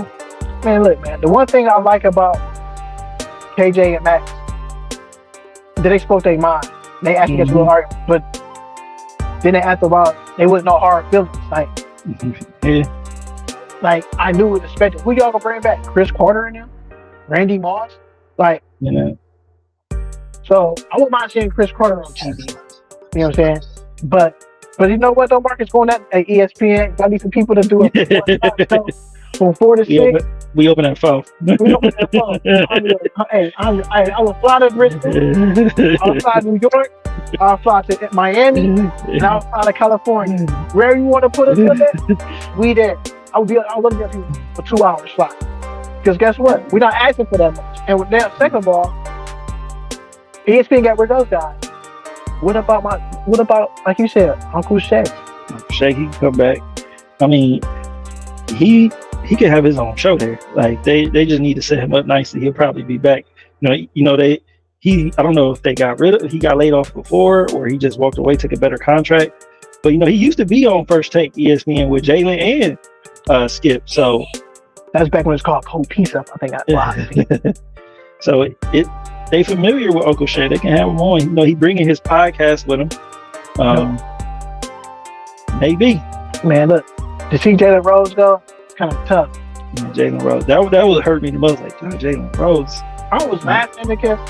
Man, look, man. The one thing I like about KJ and Max, that they spoke their mind. They actually got a little hard, but then after a while, they wasn't no hard feelings. Like, like I knew what to expect. Who y'all gonna bring back? Chris Carter and them, Randy Moss, like. So I wouldn't mind seeing Chris Carter on TV. You know what I'm saying? But you know what though, Marcus, going at ESPN, got need some people to do it from 4 to 6. We open at 4. We open at 4. I will fly to Richmond. I'll fly to New York. I'll fly to Miami. And I'll fly to California. Wherever you want to put us in there, we there. I'll look at you for 2 hours flight. Because guess what? We're not asking for that much. And with that, second of all, ESPN got rid of those guys. What about like you said, Uncle Shaq? Uncle Shaq, he can come back. I mean, he could have his own show there. Like they just need to set him up nicely. He'll probably be back. I don't know if he got laid off before or he just walked away, took a better contract. But he used to be on First Take ESPN with Jalen and Skip. So that's back when it's called Cold Piece Up. I think so they familiar with Uncle Shay. They can have him on. He bringing his podcast with him. Maybe. Man, look, to see Jalen Rose go, it's kind of tough. Jalen Rose, that would hurt me the most. Like Jalen Rose, I was laughing because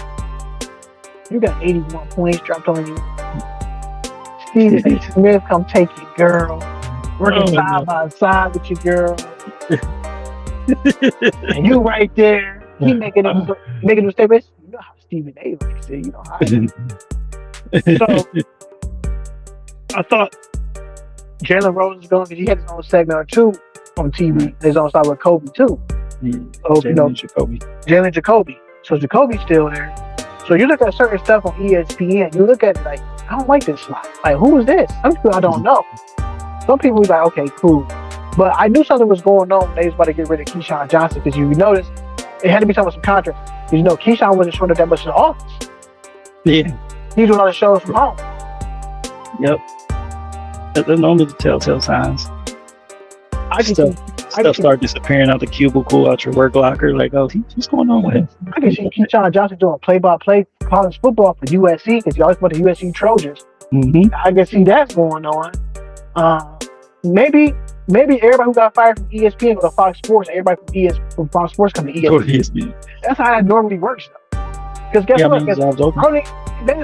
you got 81 points dropped on you. Stephen A. Smith come take you, girl. Working side by side with you, girl. And you right there. He making a statement. You know how Stephen A. likes it. You know how. So I thought Jalen Rose was going because he had his own segment or two on TV. His own style with Kobe too. Jalen Jacoby. So Jacoby's still there. So you look at certain stuff on ESPN. You look at it like, I don't like this slot. Like, who is this? Some people I don't know. Some people be like, okay, cool. But I knew something was going on. They was about to get rid of Keyshawn Johnson because you notice it had to be something with some contracts. Because Keyshawn wasn't showing up that much in the office. Yeah. He's doing all the shows from home. Yep. They're known as the telltale signs. Stuff start disappearing out the cubicle, out your work locker. Like, what's going on with him? I can see Keyshawn Johnson doing play-by-play college football for USC because he always put the USC Trojans. Mm-hmm. I can see that's going on. Maybe everybody who got fired from ESPN go to Fox Sports, and everybody from Fox Sports come to ESPN. Go to ESPN. That's how that normally works, though. Because guess what? They is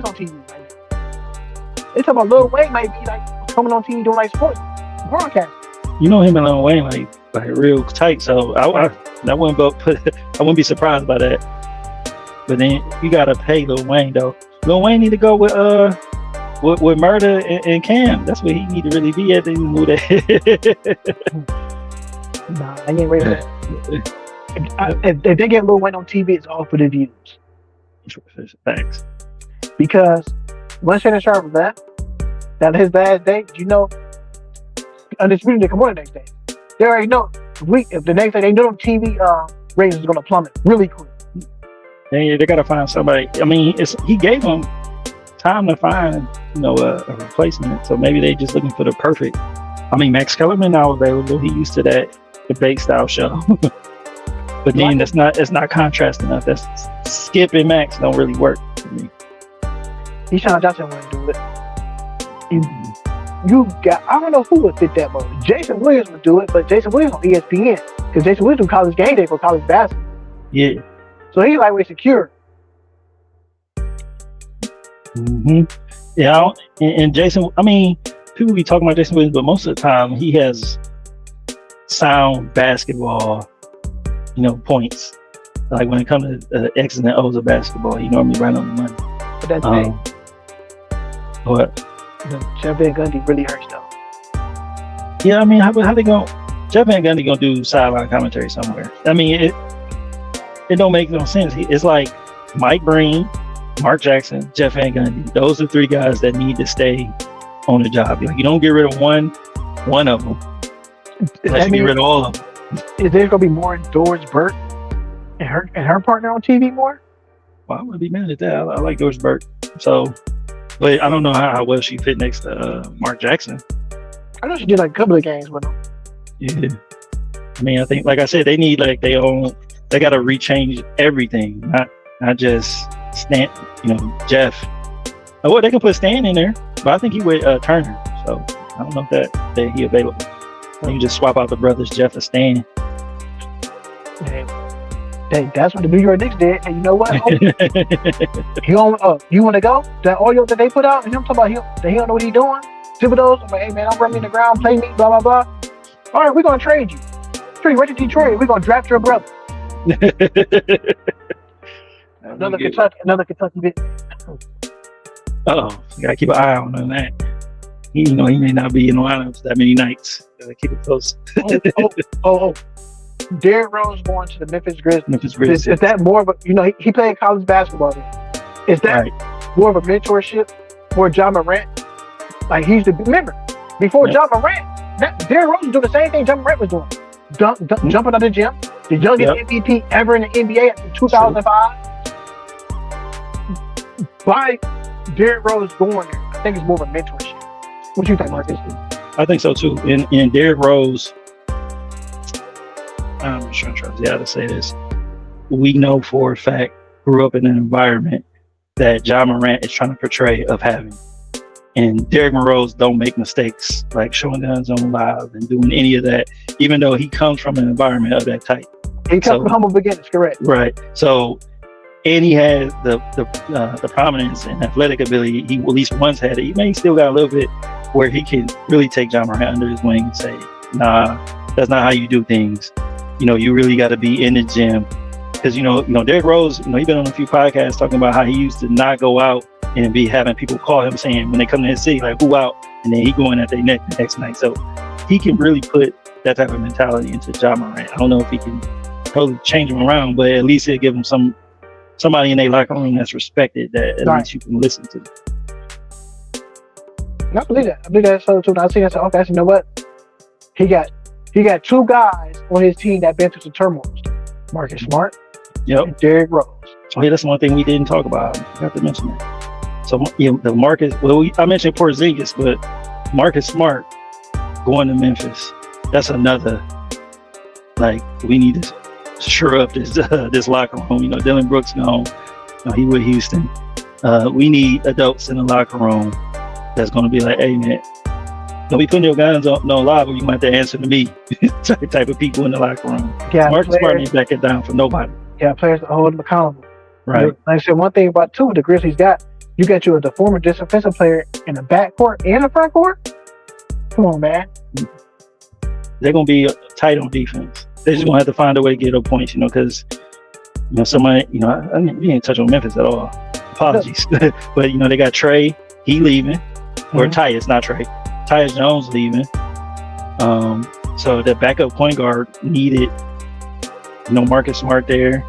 on TV right now. They talking about Lil Wayne might be like coming on TV doing like sports broadcast. Him and Lil Wayne like real tight, so I wouldn't be surprised by that. But then you gotta pay Lil Wayne though. Lil Wayne need to go with Murder and Cam. That's where he need to really be at. They move that. Nah, I ain't ready for that. If they get Lil Wayne on TV, it's all for the views. Thanks. Because once Shannon Sharp left, Now his last day, you know, Undisputed didn't come on the next day. They already know if the next day they know them TV ratings is gonna plummet really quick. They gotta find somebody. I mean, he gave them time to find, a replacement. So maybe they just looking for the perfect. I mean, Max Kellerman now available. He used to that debate style show. But then it's not contrast enough. That's Skip and Max don't really work for me. Deshaun Johnson wouldn't do it. You got, I don't know who would fit that mold. Jason Williams would do it, but Jason Williams on ESPN, because Jason Williams do college game day for college basketball. Yeah. So he's lightweight secure. Mm-hmm. Yeah, and Jason, I mean, people be talking about Jason Williams, but most of the time he has sound basketball, points. Like when it comes to X's and O's of basketball, he normally right on the money. But that's big. What? Jeff Van Gundy really hurts though. Yeah, I mean, how they going? Jeff Van Gundy gonna do sideline commentary somewhere. I mean, it don't make no sense. It's like Mike Breen, Mark Jackson, Jeff Van Gundy. Those are three guys that need to stay on the job. Like you don't get rid of one of them. Unless you get rid of all of them. Is there gonna be more Doris Burke and her partner on TV more? Well, I wouldn't be mad at that. I like Doris Burke. So, but I don't know how well she fit next to Mark Jackson. I know she did like a couple of games with him. Yeah. I mean, I think, like I said, they need like they got to rechange everything, not just Stan, Jeff. Well, they can put Stan in there, but I think he would Turner. So I don't know if that he available. You can just swap out the brothers, Jeff and Stan. Hey, that's what the New York Knicks did. And you know what? You want to go? That audio that they put out, and him talking about that he don't know what he's doing. Thibodeau's, I'm like, hey man, don't run me in the ground, play me, blah blah blah. All right, we're gonna trade you. Trade right to Detroit. We're gonna draft your brother. Another Kentucky bit. You gotta keep an eye on that. He may not be in the lineups that many nights. Gotta keep it close. Derrick Rose going to the Memphis Grizzlies. Is that more of a, he played college basketball then. Is that more of a mentorship for John Morant? Like remember, before John Morant, Derrick Rose was doing the same thing John Morant was doing. Jumping out of the gym. The youngest MVP ever in the NBA in 2005. By Derrick Rose going there, I think it's more of a mentorship. What do you think, Marcus? I think so too. And Derrick Rose, I'm just trying to say this. We know for a fact, grew up in an environment that John Morant is trying to portray of having. And Derrick Rose don't make mistakes like showing guns on live and doing any of that, even though he comes from an environment of that type. He comes from humble beginnings, correct? Right. So, and he has the prominence and athletic ability. He at least once had it. He may still got a little bit where he can really take John Morant under his wing and say, nah, that's not how you do things. You really got to be in the gym. Because, Derrick Rose, he's been on a few podcasts talking about how he used to not go out and be having people call him saying when they come to his city, like, who out? And then he going at their neck the next night. So he can really put that type of mentality into John Morant. I don't know if he can totally change him around, but at least he'll give him somebody in their locker room that's respected that at least you can listen to. I believe that. I believe that's so too. I see that. Okay, so you know what? He got two guys on his team that been through some turmoil. Marcus Smart and Derrick Rose. Oh yeah, that's one thing we didn't talk about. I forgot to mention that. So the Marcus, I mentioned Porzingis, but Marcus Smart going to Memphis. That's another, like, we need to shore up this locker room. Dylan Brooks gone. He with Houston. We need adults in the locker room that's going to be like, hey man, don't be putting your guns on live, or you might have to answer to me. type of people in the locker room. Yeah, Marcus Smart ain't back it down for nobody. Yeah, players to hold them accountable. Right. Like I said, one thing about the Grizzlies you got you as the former defensive player in the backcourt and the front court. Come on, man. They're gonna be tight on defense. They're just gonna have to find a way to get up points, because somebody, I we didn't touch on Memphis at all. Apologies, but they got Trey. He leaving, or Tyus, not Trey. Tyus Jones leaving. So the backup point guard needed, Marcus Smart there.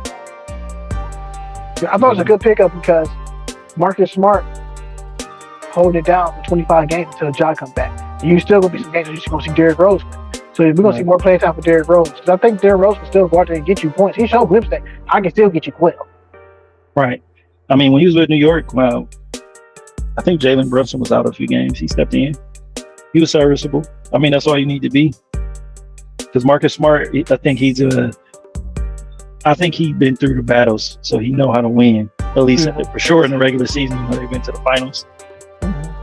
I thought it was a good pickup because Marcus Smart, holding it down for 25 games until Ja comes back. And you still gonna be some games where you're gonna see Derrick Rose. So we're gonna see more playing time for Derrick Rose. Because I think Derrick Rose can still go out there and get you points. He showed glimpses that I can still get you 12. Right. I mean, when he was with New York, well, I think Jalen Brunson was out a few games. He stepped in. He was serviceable. I mean, that's all you need to be. Because Marcus Smart, I think he's been through the battles, so he know how to win. At least for sure in the regular season, you know, they've been to the finals.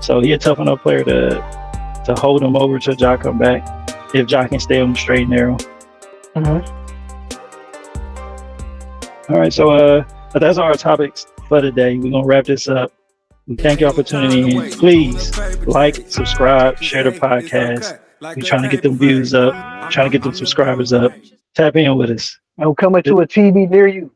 So he a tough enough player to hold him over till Ja come back. If Ja can stay on the straight and narrow. All right, so that's our topics for today. We're gonna wrap this up. We thank y'all for tuning in. Please like, subscribe, share the podcast. We're trying to get them views up, trying to get them subscribers up. Tap in with us. I'm coming to a TV near you.